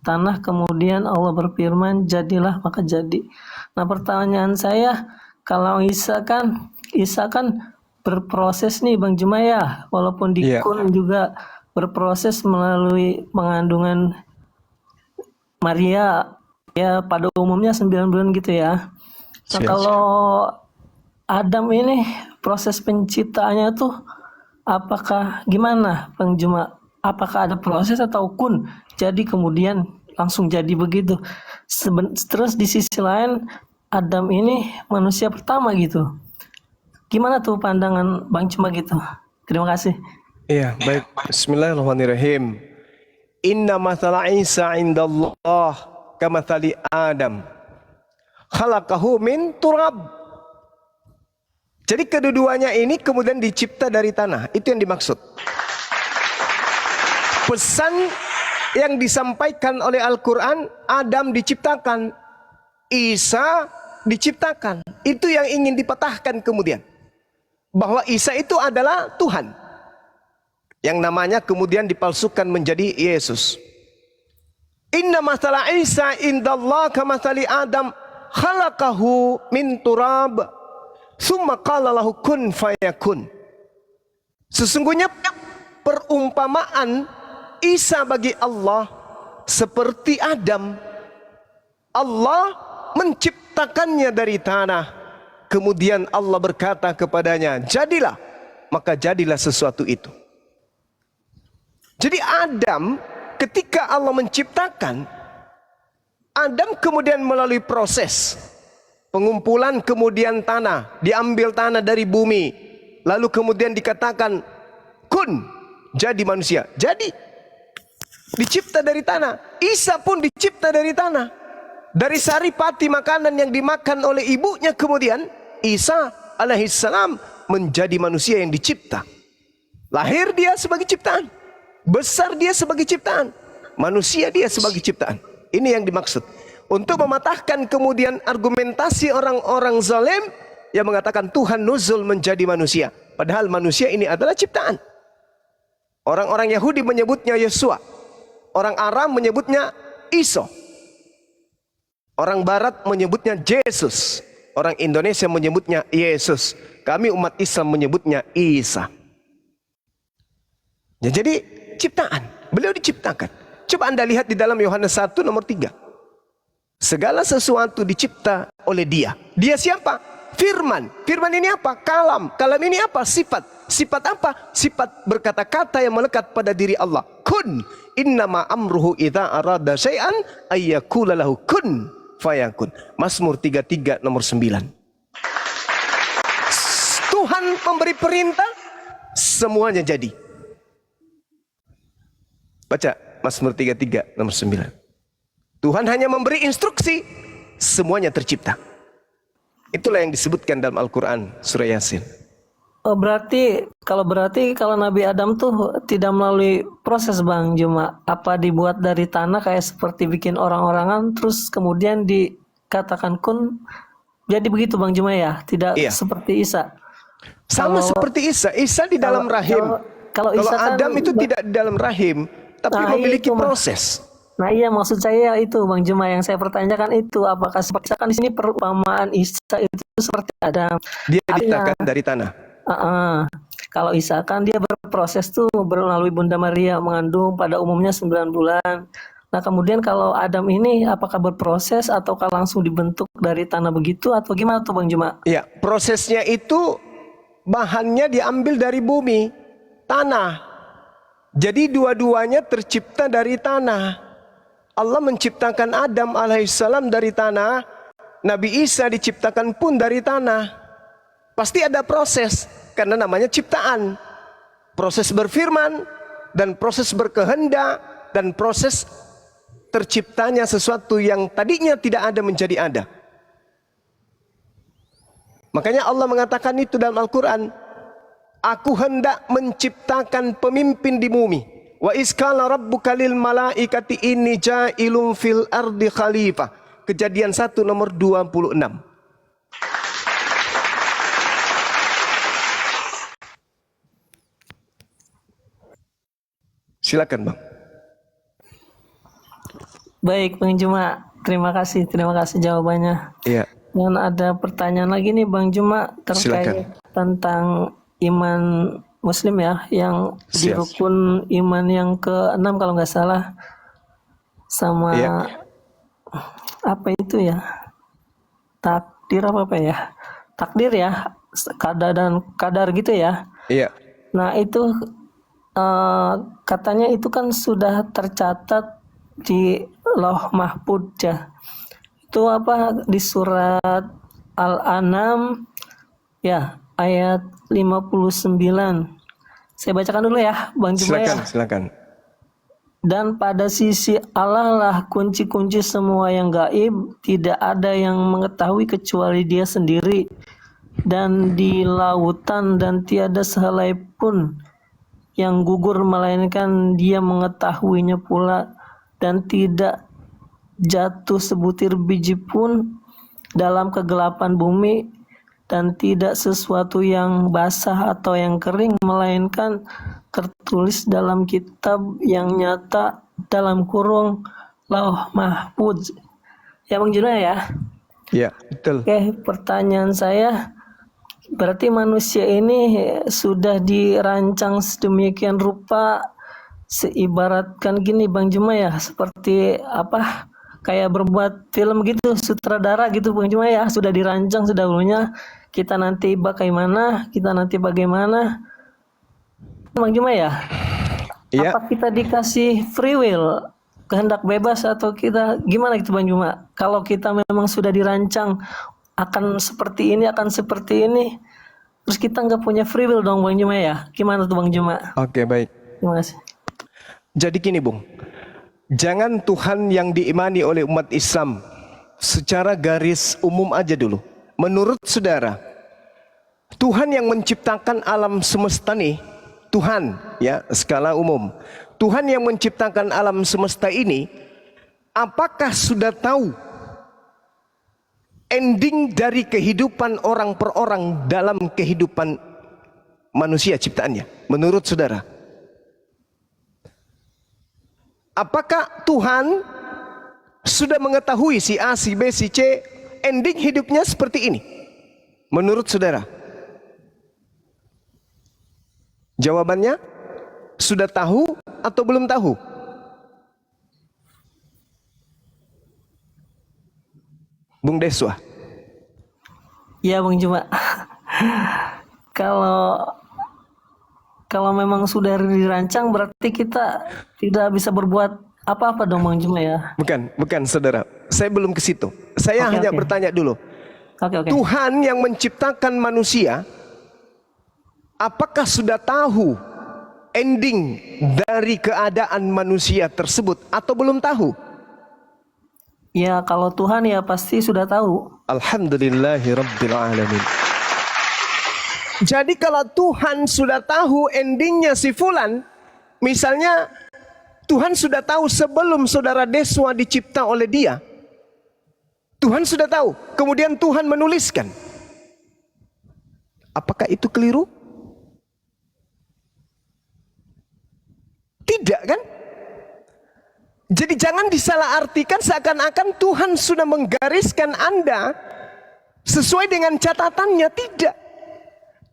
tanah, kemudian Allah berfirman jadilah maka jadi. Nah, pertanyaan saya, kalau Isa kan berproses nih Bang Juma ya, walaupun di Iya. Kun juga berproses melalui pengandungan Maria ya, pada umumnya 9 bulan gitu ya. Nah, Siap. kalau Adam ini proses penciptaannya tuh apakah gimana Bang Juma? Apakah ada proses atau kun jadi kemudian langsung jadi begitu? Terus di sisi lain Adam ini manusia pertama gitu. Gimana tuh pandangan Bang Juma gitu? Terima kasih. Iya, baik. Bismillahirrahmanirrahim. Inna mathala Isa indallah kamathali Adam. Khalaqahu min turab. Jadi kedua-duanya ini kemudian dicipta dari tanah. Itu yang dimaksud. Pesan yang disampaikan oleh Al-Quran, Adam diciptakan, Isa diciptakan. Itu yang ingin dipatahkan kemudian. Bahwa Isa itu adalah Tuhan. Yang namanya kemudian dipalsukan menjadi Yesus. Inna mathala Isa indallah kamathali Adam khalaqahu min turab summa qala lahu kun fayakun. Sesungguhnya perumpamaan Isa bagi Allah seperti Adam. Allah menciptakannya dari tanah. Kemudian Allah berkata kepadanya, jadilah. Maka jadilah sesuatu itu. Jadi Adam ketika Allah menciptakan, Adam kemudian melalui proses pengumpulan, kemudian tanah, diambil tanah dari bumi, lalu kemudian dikatakan kun, jadi manusia. Jadi dicipta dari tanah. Isa pun dicipta dari tanah, dari saripati makanan yang dimakan oleh ibunya. Kemudian Isa alaihissalam menjadi manusia yang dicipta. Lahir dia sebagai ciptaan, besar dia sebagai ciptaan, manusia dia sebagai ciptaan. Ini yang dimaksud. Untuk mematahkan kemudian argumentasi orang-orang zalim yang mengatakan Tuhan nuzul menjadi manusia. Padahal manusia ini adalah ciptaan. Orang-orang Yahudi menyebutnya Yesua. Orang Aram menyebutnya Iso. Orang Barat menyebutnya Yesus. Orang Indonesia menyebutnya Yesus. Kami umat Islam menyebutnya Isa. Ya, jadi ciptaan. Beliau diciptakan. Coba Anda lihat di dalam Yohanes 1 nomor 3. Segala sesuatu dicipta oleh dia. Dia siapa? Firman. Firman ini apa? Kalam. Kalam ini apa? Sifat. Sifat apa? Sifat berkata-kata yang melekat pada diri Allah. Kun. Innama amruhu idza arada syai'an ayyakula lahu kun fayakun. Mazmur 33 nomor 9. Tuhan memberi perintah, semuanya jadi. Baca Mazmur 33 nomor 9. Tuhan hanya memberi instruksi, semuanya tercipta. Itulah yang disebutkan dalam Al-Quran surah Yasin. Oh, berarti kalau Nabi Adam tuh tidak melalui proses Bang Juma, apa dibuat dari tanah kayak seperti bikin orang-orangan, terus kemudian dikatakan kun, jadi begitu Bang Juma ya, tidak Iya. seperti Isa. Sama Kalau- seperti Isa. Isa di dalam rahim. kalau Kalau Isa kan Adam itu tidak di dalam rahim, tapi Nah, memiliki itu, Mas. proses. Nah iya, maksud saya itu Bang Juma, yang saya pertanyakan itu apakah seperti kan di sini perumpamaan Isa itu seperti Adam. Dia Artinya, diciptakan dari tanah. kalau Isa kan dia berproses tuh melalui Bunda Maria, mengandung pada umumnya 9 bulan. Nah kemudian kalau Adam ini apakah berproses ataukah langsung dibentuk dari tanah begitu atau gimana tuh Bang Juma? Ya, prosesnya itu bahannya diambil dari bumi, tanah. Jadi dua-duanya tercipta dari tanah. Allah menciptakan Adam alaihissalam dari tanah, Nabi Isa diciptakan pun dari tanah. Pasti ada proses, karena namanya ciptaan. Proses berfirman, dan proses berkehendak, dan proses terciptanya sesuatu yang tadinya tidak ada menjadi ada. Makanya Allah mengatakan itu dalam Al-Quran. Aku hendak menciptakan pemimpin di bumi. Wa iskala rabbuka lil malaikati inni ja'ilun fil ardi khalifah. Kejadian 1 nomor 26. Silakan Bang. Baik, Bang Juma. Terima kasih jawabannya. Iya. Dan ada pertanyaan lagi nih Bang Juma terkait Silakan. tentang iman Muslim ya, yang di Siap. rukun iman yang ke-6 kalau nggak salah, sama Iya. apa itu ya? Takdir apa ya? Takdir ya, kadar dan kadar gitu ya. Iya. Nah itu katanya itu kan sudah tercatat di Lauh Mahfudz ya. Itu apa di surat Al-An'am ya ayat 59. Saya bacakan dulu ya Bang Juma ya. Silakan. Dan pada sisi Allah lah kunci-kunci semua yang gaib, tidak ada yang mengetahui kecuali Dia sendiri. Dan di lautan dan tiada sehelai pun yang gugur melainkan Dia mengetahuinya pula, dan tidak jatuh sebutir biji pun dalam kegelapan bumi, dan tidak sesuatu yang basah atau yang kering melainkan tertulis dalam kitab yang nyata dalam kurung Lauh Mahfudz. Ya Bang Juna ya. Iya, betul. Oke, pertanyaan saya, berarti manusia ini sudah dirancang sedemikian rupa, seibaratkan gini Bang Juma ya, seperti apa, kayak berbuat film gitu, sutradara gitu Bang Juma ya, sudah dirancang sedahulunya, kita nanti bagaimana, Bang Juma ya. Iya. Apa kita dikasih free will, kehendak bebas, atau kita gimana gitu Bang Juma? Kalau kita memang sudah dirancang akan seperti ini, terus kita nggak punya free will dong Bang Juma ya? Gimana tuh Bang Juma? Oke, baik. Terima kasih. Jadi gini Bung, jangan Tuhan yang diimani oleh umat Islam secara garis umum aja dulu. Menurut saudara, Tuhan yang menciptakan alam semesta nih, Tuhan ya skala umum, Tuhan yang menciptakan alam semesta ini, apakah sudah tahu ending dari kehidupan orang per orang dalam kehidupan manusia ciptaannya? Menurut saudara, apakah Tuhan sudah mengetahui si A, si B, si C ending hidupnya seperti ini? Menurut saudara, jawabannya sudah tahu atau belum tahu? Bung Deswa. Iya Bang Juma. Kalau memang sudah dirancang, berarti kita tidak bisa berbuat apa-apa dong Bang Juma ya. Bukan saudara. Saya belum ke situ. Saya hanya bertanya dulu. Oke. Tuhan yang menciptakan manusia, apakah sudah tahu ending dari keadaan manusia tersebut atau belum tahu? Ya kalau Tuhan ya pasti sudah tahu. Alhamdulillahirabbil alamin. Jadi kalau Tuhan sudah tahu endingnya si fulan, misalnya Tuhan sudah tahu sebelum saudara Deswa dicipta oleh Dia, Tuhan sudah tahu, kemudian Tuhan menuliskan. Apakah itu keliru? Tidak kan? Jadi jangan disalahartikan seakan-akan Tuhan sudah menggariskan Anda sesuai dengan catatannya. Tidak.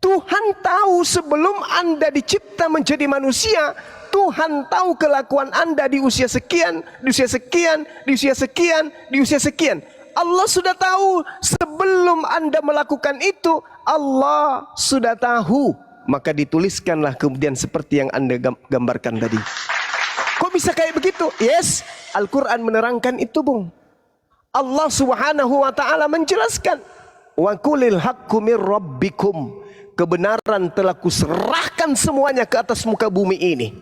Tuhan tahu sebelum Anda dicipta menjadi manusia, Tuhan tahu kelakuan Anda di usia sekian, di usia sekian, di usia sekian, di usia sekian. Allah sudah tahu sebelum Anda melakukan itu, Allah sudah tahu. Maka dituliskanlah kemudian seperti yang Anda gambarkan tadi. Kok bisa kayak begitu? Yes, Al-Quran menerangkan itu Bung. Allah subhanahu wa ta'ala menjelaskan, wa kulil haqqu mir rabbikum, kebenaran telah kuserahkan semuanya ke atas muka bumi ini.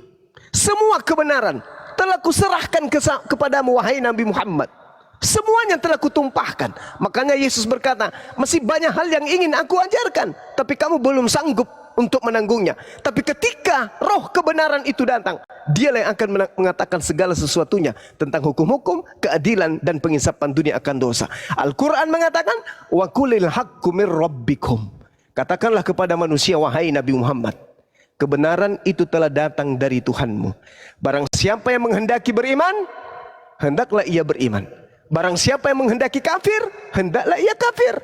Semua kebenaran telah kuserahkan kepadamu wahai Nabi Muhammad. Semuanya telah kutumpahkan. Makanya Yesus berkata, masih banyak hal yang ingin aku ajarkan, tapi kamu belum sanggup. untuk menanggungnya. Tapi ketika roh kebenaran itu datang, dialah yang akan mengatakan segala sesuatunya tentang hukum-hukum, keadilan dan pengisapan dunia akan dosa. Al-Quran mengatakan, wa qulil haqqu mir rabbikum. Katakanlah kepada manusia, wahai Nabi Muhammad, kebenaran itu telah datang dari Tuhanmu. Barang siapa yang menghendaki beriman, hendaklah ia beriman. Barang siapa yang menghendaki kafir, hendaklah ia kafir.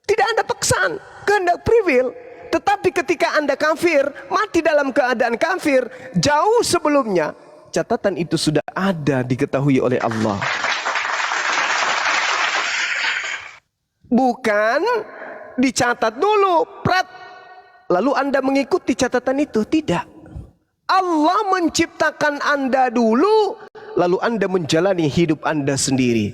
Tidak ada paksaan, kehendak free will. Tetapi ketika Anda kafir, mati dalam keadaan kafir, jauh sebelumnya, catatan itu sudah ada diketahui oleh Allah. Bukan dicatat dulu, prat, lalu Anda mengikuti catatan itu. Tidak. Allah menciptakan Anda dulu, lalu Anda menjalani hidup Anda sendiri.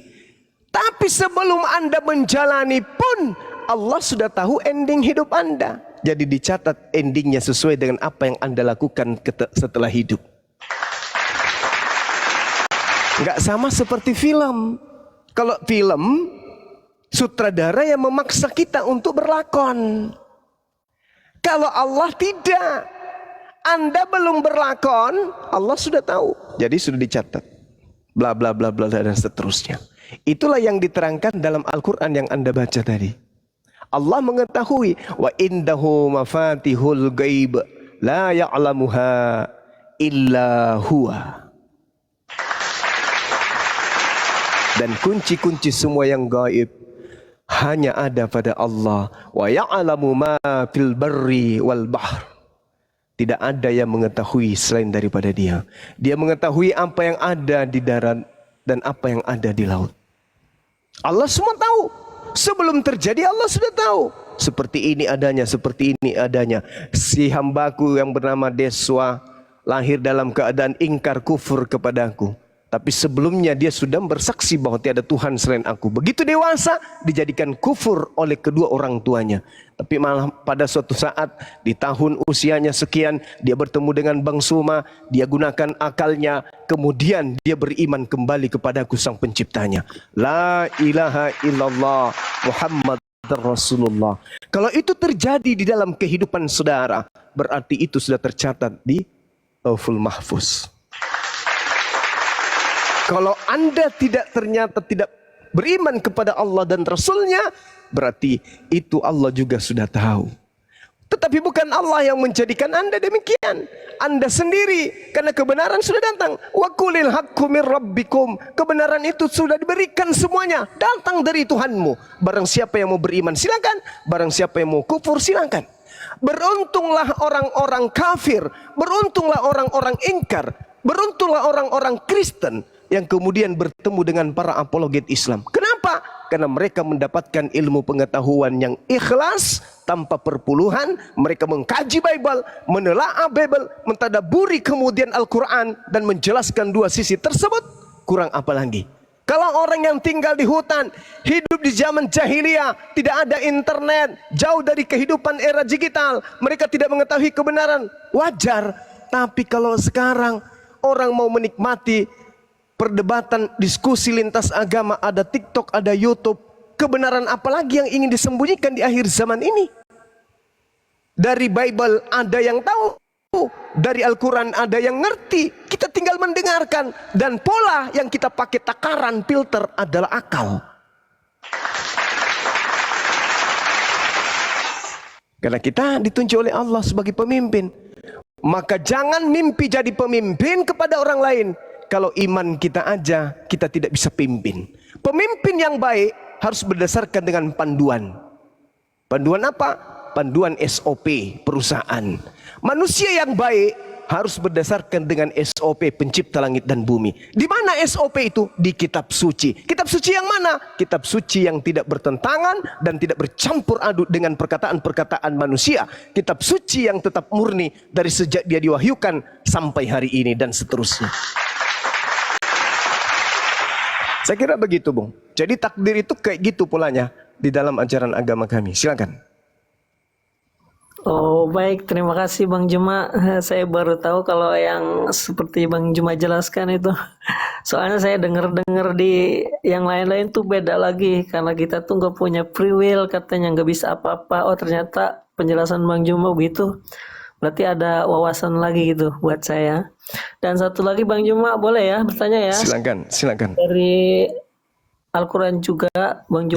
Tapi sebelum Anda menjalani pun, Allah sudah tahu ending hidup Anda. Jadi dicatat endingnya sesuai dengan apa yang Anda lakukan setelah hidup. Nggak sama seperti film. Kalau film, sutradara yang memaksa kita untuk berlakon. Kalau Allah tidak. Anda belum berlakon, Allah sudah tahu. Jadi sudah dicatat. Bla bla bla bla dan seterusnya. Itulah yang diterangkan dalam Al-Quran yang Anda baca tadi. Allah mengetahui, wa indahu mafatihul ghaib la ya'lamuha illa huwa. Dan kunci-kunci semua yang gaib hanya ada pada Allah. Wa ya'lamu ma fil barri wal bahr. Tidak ada yang mengetahui selain daripada Dia. Dia mengetahui apa yang ada di darat dan apa yang ada di laut. Allah semua tahu. Sebelum terjadi Allah sudah tahu. Seperti ini adanya, seperti ini adanya. Si hambaku yang bernama Deswa lahir dalam keadaan ingkar kufur kepadaku. Tapi sebelumnya dia sudah bersaksi bahwa tiada Tuhan selain aku. Begitu dewasa dijadikan kufur oleh kedua orang tuanya. Tapi malah pada suatu saat di tahun usianya sekian dia bertemu dengan Bang Suma. Dia gunakan akalnya. Kemudian dia beriman kembali kepadaku sang penciptanya. La ilaha illallah Muhammad Rasulullah. Kalau itu terjadi di dalam kehidupan saudara, berarti itu sudah tercatat di Lauhul Mahfuz. Kalau Anda ternyata tidak beriman kepada Allah dan Rasulnya, berarti itu Allah juga sudah tahu. Tetapi bukan Allah yang menjadikan Anda demikian. Anda sendiri, karena kebenaran sudah datang. Wa qulil haqqu mir rabbikum. Kebenaran itu sudah diberikan semuanya. Datang dari Tuhanmu. Barang siapa yang mau beriman silakan. Barang siapa yang mau kufur silakan. Beruntunglah orang-orang kafir. Beruntunglah orang-orang ingkar. Beruntunglah orang-orang Kristen yang kemudian bertemu dengan para apologet Islam. Kenapa? Karena mereka mendapatkan ilmu pengetahuan yang ikhlas tanpa perpuluhan. Mereka mengkaji Bible, menelaah Bible, mentadaburi kemudian Al-Quran dan menjelaskan dua sisi tersebut. Kurang apa lagi? Kalau orang yang tinggal di hutan, hidup di zaman jahiliyah, tidak ada internet, jauh dari kehidupan era digital, mereka tidak mengetahui kebenaran, wajar. Tapi kalau sekarang orang mau menikmati perdebatan, diskusi lintas agama, ada TikTok, ada YouTube. Kebenaran apalagi yang ingin disembunyikan di akhir zaman ini? Dari Bible ada yang tahu, dari Al-Quran ada yang ngerti. Kita tinggal mendengarkan. Dan pola yang kita pakai takaran, filter adalah akal. Karena kita ditunjuk oleh Allah sebagai pemimpin. Maka jangan mimpi jadi pemimpin kepada orang lain. Kalau iman kita aja, kita tidak bisa pimpin. Pemimpin yang baik harus berdasarkan dengan panduan. Panduan apa? Panduan SOP perusahaan. Manusia yang baik harus berdasarkan dengan SOP pencipta langit dan bumi. Di mana SOP itu? Di kitab suci. Kitab suci yang mana? Kitab suci yang tidak bertentangan dan tidak bercampur aduk dengan perkataan-perkataan manusia. Kitab suci yang tetap murni dari sejak dia diwahyukan sampai hari ini dan seterusnya. Saya kira begitu, Bung. Jadi takdir itu kayak gitu polanya di dalam ajaran agama kami. Silakan. Oh, baik. Terima kasih Bang Juma. Saya baru tahu kalau yang seperti Bang Juma jelaskan itu. Soalnya saya dengar-dengar di yang lain-lain tuh beda lagi. Karena kita tuh nggak punya free will, katanya nggak bisa apa-apa. Oh, ternyata penjelasan Bang Juma begitu. Berarti ada wawasan lagi gitu buat saya. Dan satu lagi Bang Juma, boleh ya bertanya ya? Silakan. Dari Al-Quran juga, Bang Juma.